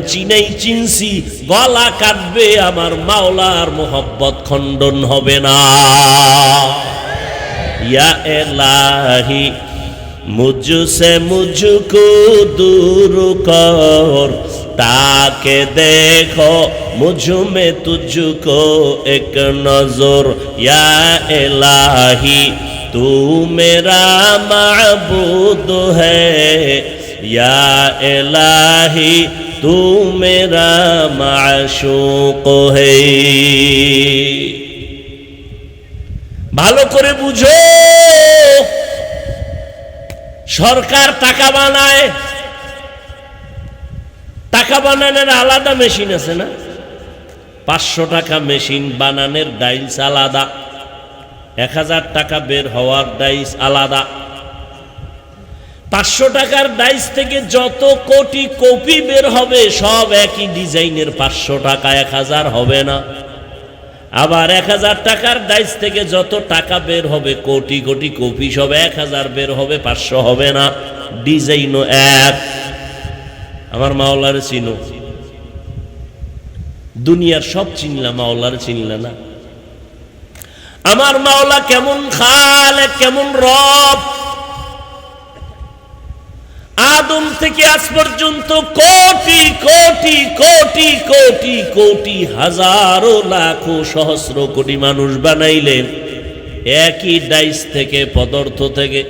[SPEAKER 1] চিনছি গলা কাটবে, আমার মাওলার মোহব্বত খণ্ডন হবে না। ইয়া ইলাহি মুঝসে মুঝকো दूर कर, ताके देखो मुझ में तुझको एक नजर, या इलाही तू मेरा माबूद है, या इलाही तू मेरा माशूक है। ভালো করে বুঝো, সরকার টাকা বানায়, টাকা বানানোর আলাদা মেশিন আছে না? 500 টাকা মেশিন বানানোর ডাইস আলাদা, 1000 টাকা বের হওয়ার ডাইস আলাদা। 500 টাকার ডাইস থেকে যত কোটি কপি বের হবে সব একই ডিজাইনের, 500 টাকা 1000 হবে না। আবার 1000 টাকার ডাইস থেকে যত টাকা বের হবে কোটি কোটি কপি সব 1000 বের হবে, 500 হবে না, ডিজাইনও এক। আমার মাওলার চিনো, দুনিয়ার সব চিনলা, মাওলার চিনলা না। আমার মাওলা কেমন খালেক, কেমন রব। আদম থেকে আজ পর্যন্ত কোটি কোটি কোটি কোটি কোটি হাজারো লাখো সহস্র কোটি মানুষ বানাইলেন একই ডাইস থেকে, পদার্থ থেকে।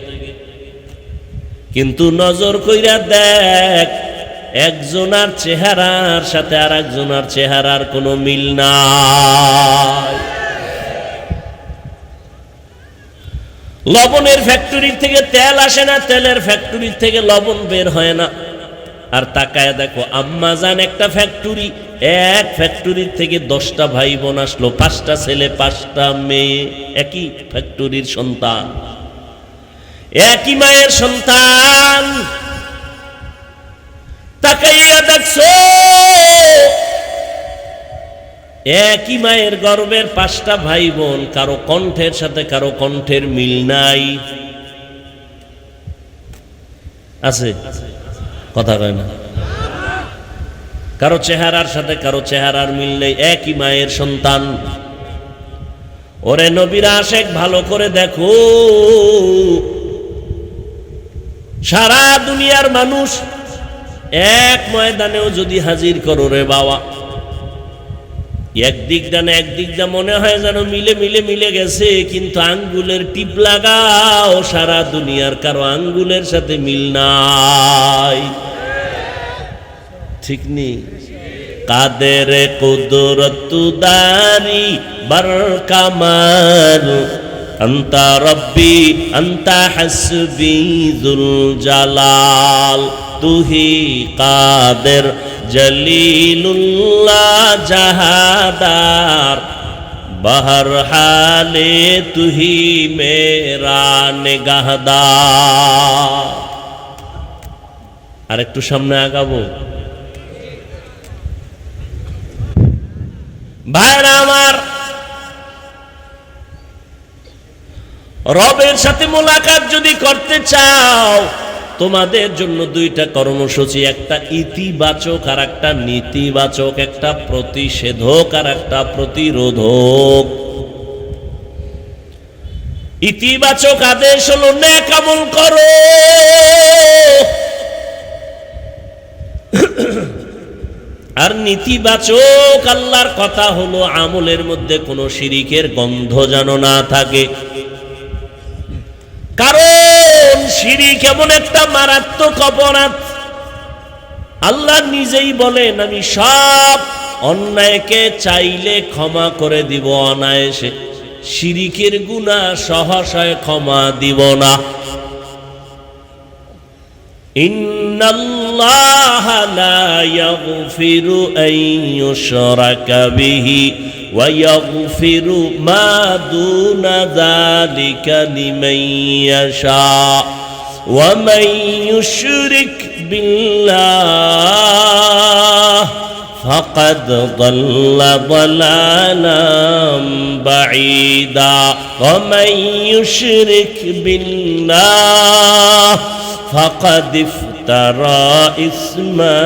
[SPEAKER 1] কিন্তু নজর কইরা দেখ, একজনের চেহারার সাথে আর একজনের চেহারার কোনো মিল নাই। লবণের ফ্যাক্টরি থেকে তেল আসে না, তেলের ফ্যাক্টরি থেকে লবণ বের হয় না। আর তাকায় দেখো আম্মাজান একটা ফ্যাক্টরি, এক ফ্যাক্টরি থেকে 10টা ভাই বোন আসলো, 5টা ছেলে 5টা মেয়ে, একই ফ্যাক্টরির সন্তান, একই মায়ের সন্তান। তাকাইয়া দেখছো একই মায়ের গর্ভের 5টা ভাই বোন, কারো কণ্ঠের সাথে কারো কণ্ঠের মিল নাই। আছে কথা কয় না? কারো চেহারার সাথে কারো চেহারার মিল নেই, একই মায়ের সন্তান। ওরে নবীর আশেক, ভালো করে দেখো, সারা দুনিয়ার মানুষ এক ময়দানেও যদি হাজির করো রে বাবা, একদিক ডানে একদিক যা মনে হয় যেন মিলে মিলে মিলে গেছে, কিন্তু আঙ্গুলের টিপ লাগাও, সারা দুনিয়ার কারো আঙ্গুলের সাথে মিল নাই। ঠিক নেই? কাদের কুদরত দারি বার কামাল, আন্তা রব্বি আন্তা হাসবি যুল জালাল, তুহি কাদের জলিলুল্লাহ জাহাদার, বহর হালে তুহি মেরা নিগাহদার। আর একটু সামনে আগাবো ভাইরা আমার। রবের সাথে মোলাকাত যদি করতে চাও, তোমাদের জন্য 2টা কর্মসূচি, একটা ইতিবাচক আর একটা নেতিবাচক, একটা প্রতিষেধক আর একটা প্রতিরোধক। ইতিবাচক আদেশ হলো নেক আমল করো, আর নেতিবাচক আল্লাহর কথা হলো আমলের মধ্যে কোনো শিরিকের গন্ধ যেন না থাকে। কারণ শিরিক এমন একটা মারাত্মক অপরাধ, আল্লাহ নিজেই বলেন আমি সব অন্যায়কে চাইলে ক্ষমা করে দিব অনায়াসে, শিরিকের গুনাহ সহসায় ক্ষমা দিব না। ইন্নাল্লাহা লা ইয়াগফিরু আন ইউশরাকা বিহি ওয়া ইয়াগফিরু মা দুনা যালিকা লিমান ইয়াশা ওয়া মান ইউশরিক বিল্লাহ فقد ضل ضلالا بعيدا ومن يشرك بالله فقد افترى إثما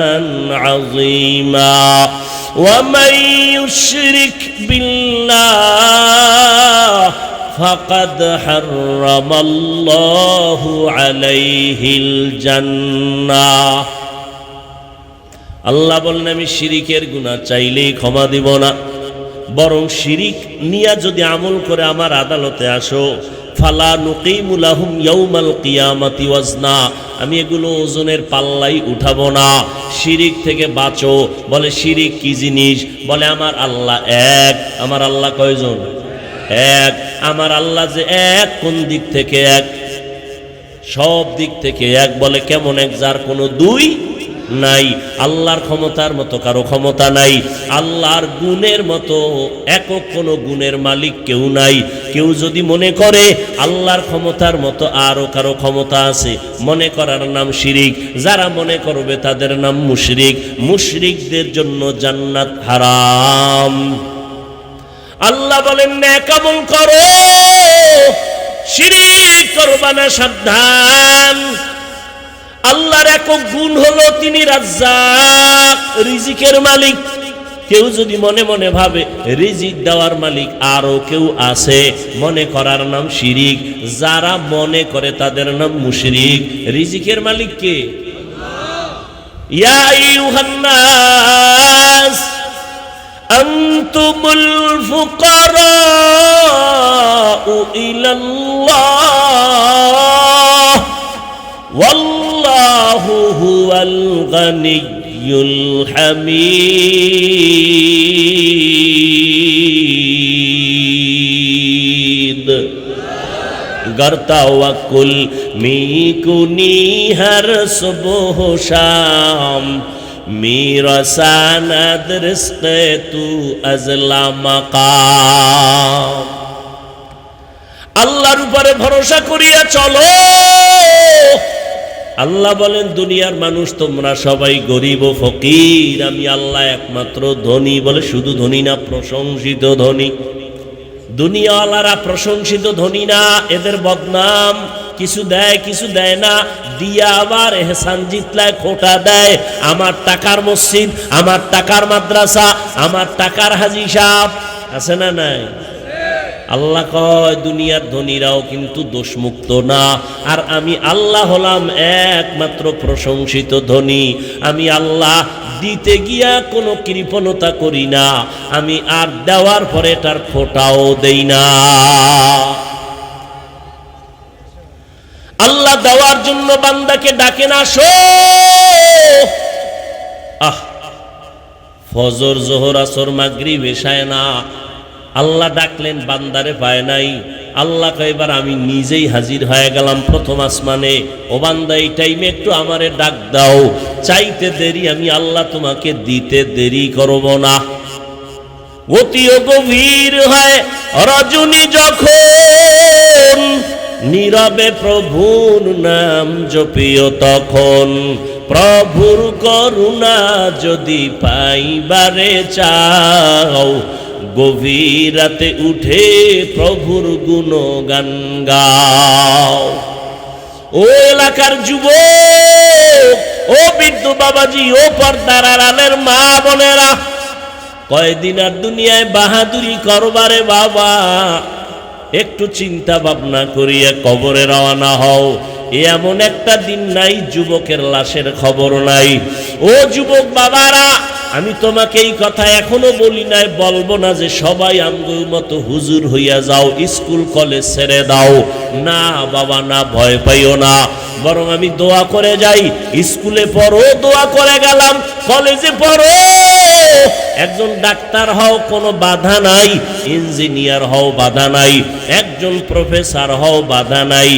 [SPEAKER 1] عظيما ومن يشرك بالله فقد حرم الله عليه الجنة আল্লাহ বলেন আমি শিরিকের গুনাহ চাইলেই ক্ষমা দিব না, বরং শিরিক নিয়া যদি আমল করে আমার আদালতে আসো ফালা নুকিমু লাহুম ইয়াউমাল কিয়ামাতি ওয়াজনা, আমি এগুলো ওজনের পাল্লাই উঠাবো না। শিরিক থেকে বাঁচো। বলে শিরিক কি জিনিস? বলে আমার আল্লাহ এক। আমার আল্লাহ কয়জন? এক। আমার আল্লাহ যে এক, কোন দিক থেকে এক? সব দিক থেকে এক। বলে কেমন এক? যার কোনো দুই নাই। আল্লাহর ক্ষমতার মতো কারো ক্ষমতা নাই, আল্লাহর গুণের মতো একক কোনো গুণের মালিক কেউ নাই। কেউ যদি মনে করে আল্লাহর ক্ষমতার মতো আরো কারো ক্ষমতা আছে, মনে করার নাম শিরিক। যারা মনে করবে তাদের নাম মুশরিক। মুশরিকদের জন্য জান্নাত হারাম। আল্লাহ বলেন নেক আমল করো, শিরিক করবা না, সাবধান। আল্লাহর একক গুণ হলো তিনি রাজ্জাক, রিজিকের মালিক। কেউ যদি মনে মনে ভাবে রিজিক দেওয়ার মালিক আরো কেউ আছে, মনে করার নাম শিরিক। যারা মনে করে তাদের নাম মুশরিক। রিজিকের মালিক কে? ইয়া আইয়ুহান নাস আনতুমুল ফুকারাউ ইলাল্লাহ ওয়াল্লাহু হুয়াল গানিয়্যুল হামিদ। गर तवक्कुल मीकुनी हर सुबह शाम मेरा सनद रिज़्क़ तू अज़ला मकाम। আল্লাহর উপরে ভরসা করিয়া চলো। আল্লাহ বলেন দুনিয়ার মানুষ তোমরা সবাই গরিব ও ফকির, আমি আল্লাহ একমাত্র ধনী। বলে শুধু ধনী না, প্রশংসিত ধনী। দুনিয়াওয়ালারা প্রশংসিত ধনী না, এদের বদনাম। কিছু দেয় কিছু দেয় না, দিয়া আবার এহসান জিতলায় খোটা দেয়। আমার টাকার মসজিদ, আমার টাকার মাদ্রাসা, আমার টাকার হাজী সাহেব আছে না নাই? আল্লাহ কয় দুনিয়ার ধনীরাও কিন্তু দোষমুক্ত না, আর আমি আল্লাহ হলাম একমাত্র প্রশংসিত ধনী। আমি আল্লাহ দিতে গিয়া কোনো কৃপণতা করি না, আমি আর দেওয়ার পরে তার খোটাও দেই না। আল্লাহ দেওয়ার জন্য বান্দাকে ডাকেন, আসো। ফজর জোহর আসর মাগরিব এশায় না, আল্লাহ ডাকলেন বান্দারে পায় নাই। আল্লাহ এবার আমি নিজেই হাজির হয়ে গেলাম প্রথম আসমানে। ও বান্দা এই টাইমে একটু আমারে ডাক দাও, চাইতে দেরি আমি আল্লাহ তোমাকে দিতে দেরি করব না। অতিও গভীর হয় রজনী যখন, নীরবে প্রভুর নাম জপিও তখন। প্রভুর করুণা যদি পাইবারে চাও, গভীর রাতে উঠে প্রভুর গুণগান গাও। ও এলাকার যুবক, ও বৃদ্ধ বাবাজি, ও পর্দার আড়ালের মা বোনেরা, কয়দিন আর দুনিয়ায় বাহাদুরি করবারে বাবা। একটু চিন্তা ভাবনা করিয়া কবরে রওনা হও। এমন একটা দিন নাই যুবকের লাশের খবর নাই। ও যুবক বাবারা, আমি তোমাকে এই কথা এখনো বলি নাই, বলবো না যে সবাই আমগোর মতো হুজুর হইয়া যাও, স্কুল কলেজ ছেড়ে দাও। না বাবা না, ভয় পাইও না, বরং আমি দোয়া করে যাই। স্কুলে পড়ো, দোয়া করে গেলাম। কলেজে পড়ো, একজন ডাক্তার হও, কোনো বাধা নাই। ইঞ্জিনিয়ার হও, বাধা নাই। একজন প্রফেসর হও, বাধা নাই।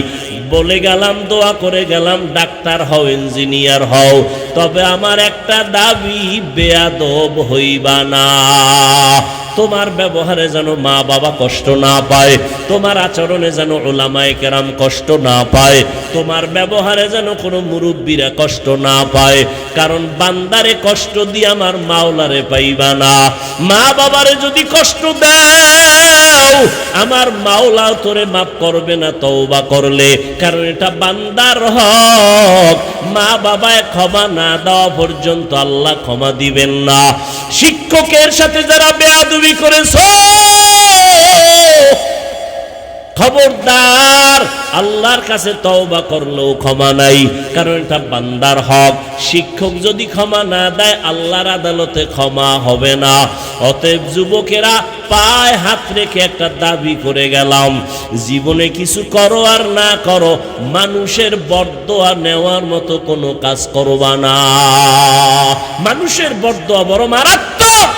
[SPEAKER 1] বলে গেলাম, দোয়া করে গেলাম, ডাক্তার হও, ইঞ্জিনিয়ার হও। তবে আমার একটা দাবি, বেয়াদব হইবা না। তোমার ব্যবহারে যেন মা বাবা কষ্ট না পায়, তোমার আচরণে যেন উলামায়ে কেরাম কষ্ট না পায়, তোমার ব্যবহারে যেন কোনো মুরব্বীরা কষ্ট না পায়। কারণ বান্দারে কষ্ট দিয়ে আমার মাওলারে পাইবা না। মা বাবারে যদি কষ্ট দাও আমার মাওলাও তোরে মাফ করবে না তওবা করলে, কারণ এটা বান্দার হক। মা বাবায় ক্ষমা না দেওয়া পর্যন্ত আল্লাহ ক্ষমা দিবেন না। শিক্ষকের সাথে যারা বেয়াদবি করেছো খবরদার, আল্লাহর কাছে তওবা করলেও ক্ষমা নাই, কারণ এটা বান্দার হক। শিক্ষক যদি ক্ষমা না দেয় আল্লাহর আদালতে ক্ষমা হবে না। অতএব যুবকেরা পায়ে হাত রেখে একটা দাবি করে গেলাম, জীবনে কিছু করো আর না করো মানুষের বরদোয়া নেওয়ার মতো কোনো কাজ করবা না। মানুষের বরদোয়া বড় মারাত্মক।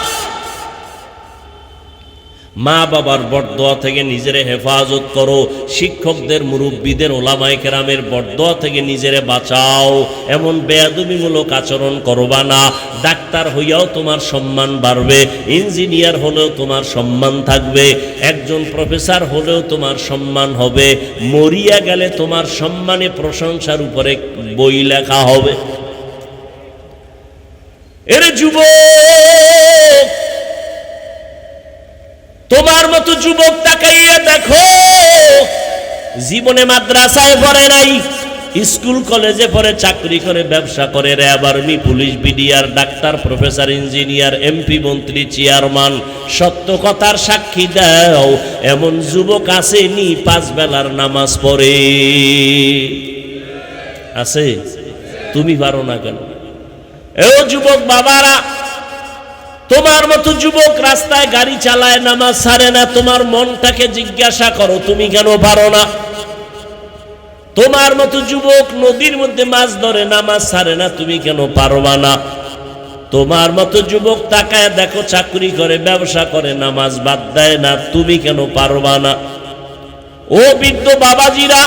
[SPEAKER 1] মা বাবার বরদোয়া থেকে নিজেরে হেফাজত করো, শিক্ষকদের মুরব্বীদের ওলামায়ে কেরামের বরদোয়া থেকে নিজেরে বাঁচাও। এমন বেয়াদবিমূলক আচরণ করবা না। ডাক্তার হইয়াও তোমার সম্মান বাড়বে, ইঞ্জিনিয়ার হলেও তোমার সম্মান থাকবে, একজন প্রফেসর হলেও তোমার সম্মান হবে, মরিয়া গেলে তোমার সম্মানে প্রশংসার উপরে বই লেখা হবে। এরে যুবক, তোমার মতো যুবক তাকাইয়া দেখো, জীবনে মাদ্রাসায় পড়ে নাই, স্কুল কলেজে পড়ে, চাকরি করে, ব্যবসা করে, RAB, army, police, BDR, doctor, professor, engineer, MP, মন্ত্রী, চেয়ারম্যান। সত্য কথার সাক্ষী দাও এমন যুবক আসেনি 5 বেলার নামাজ পড়ে? আছে? তুমি পারো না কেন? ও যুবক বাবারা, তোমার মতো যুবক রাস্তায় গাড়ি চালায়, নামাজ ছাড়ে না। তোমার মনটাকে জিজ্ঞাসা করো তুমি কেন পারো না? তোমার মতো যুবক নদীর মধ্যে মাছ ধরে, নামাজ ছাড়ে না, তুমি কেন পারবা না? তোমার মতো যুবক তাকায় দেখো, চাকরি করে, ব্যবসা করে, নামাজ বাদ দেয় না, তুমি কেন পারবা না? ও বৃদ্ধ বাবাজিরা,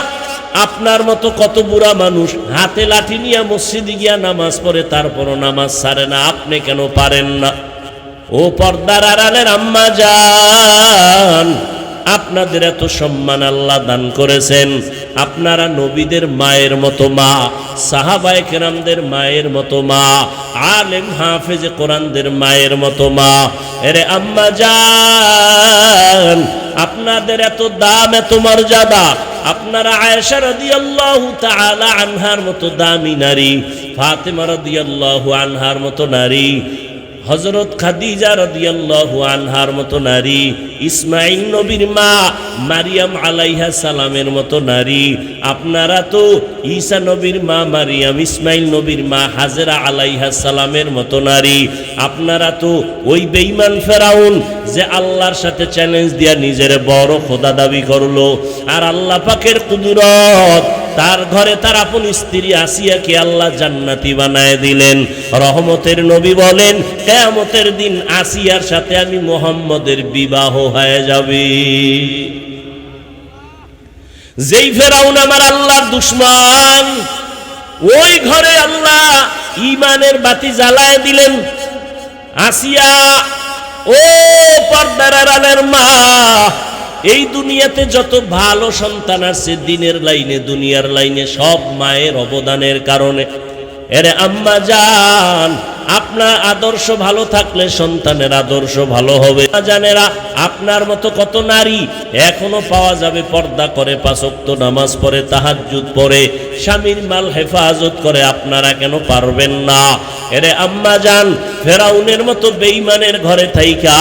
[SPEAKER 1] আপনার মতো কত বুড়া মানুষ হাতে লাঠি নিয়ে মসজিদে গিয়া নামাজ পড়ে, তারপরও নামাজ ছাড়ে না, আপনি কেন পারেন না? ও পর্দার আড়ালের আম্মা জান, আপনাদের এত সম্মান আল্লাহ দান করেছেন, আপনারা নবীদের মায়ের মতো মা, সাহাবায়ে কেরামদের মায়ের মতো মা, আলেম হাফেজে কোরআনদের মায়ের মতো মা। এরে আম্মা জান, আপনাদের এত দাম, এত মর্যাদা। আপনারা আয়েশা রাদিয়াল্লাহু তাআলা আনহার মতো দামি নারী, ফাতেমা রাদিয়াল্লাহু আনহার মতো নারী, হযরত খাদিজা রাদিয়াল্লাহু আনহার মতো নারী, ইসমাঈল নবীর মা মারিয়াম আলাইহিস সালামের মতো নারী। আপনারা তো ঈসা নবীর মা মারিয়াম, ইসমাঈল নবীর মা হাজেরা আলাইহিস সালামের মতো নারী। আপনারা তো ওই বেঈমান ফেরাউন যে আল্লাহর সাথে চ্যালেঞ্জ দিয়া নিজের বড় খোদা দাবি করলো, আর আল্লাহ পাকের কুদরত, তার ঘরে তার আপন স্ত্রী আসিয়াকে আল্লাহ জান্নাতি বানায় দিলেন। রহমতের নবী বলেন, কিয়ামতের দিন আসিয়ার সাথে আমি মুহাম্মদের বিবাহ হয়ে যাবে। যেই ফেরাউন আমার আল্লাহর দুশমন, ওই ঘরে আল্লাহ ঈমানের বাতি জ্বালায় দিলেন। আসিয়া, ও পর্দার আড়ালের মা, এই দুনিয়াতে যত ভালো সন্তান আছে দিনের লাইনে, দুনিয়ার লাইনে, সব মায়ের অবদানের কারণে। এরে আম্মা জান, আপনার আদর্শ ভালো থাকলে সন্তানের আদর্শ ভালো হবে। জানেরা, আপনার মতো কত নারী এখনো পাওয়া যাবে, পর্দা করে, 5 ওয়াক্ত নামাজ পড়ে, তাহাজ্জুদ পড়ে, স্বামীর মাল হেফাজত করে। আপনারা কেন পারবেন না? এরে আম্মা জান, ফেরাউনের মতো বেঈমানের ঘরে থাইকা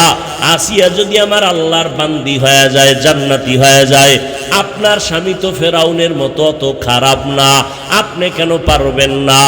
[SPEAKER 1] আসিয়া যদি আমার আল্লাহর বান্দি হয়ে যায়, জান্নাতি হয়ে যায়, আপনার স্বামী তো ফেরাউনের মতো অত খারাপ না, আপনি কেন পারবেন না?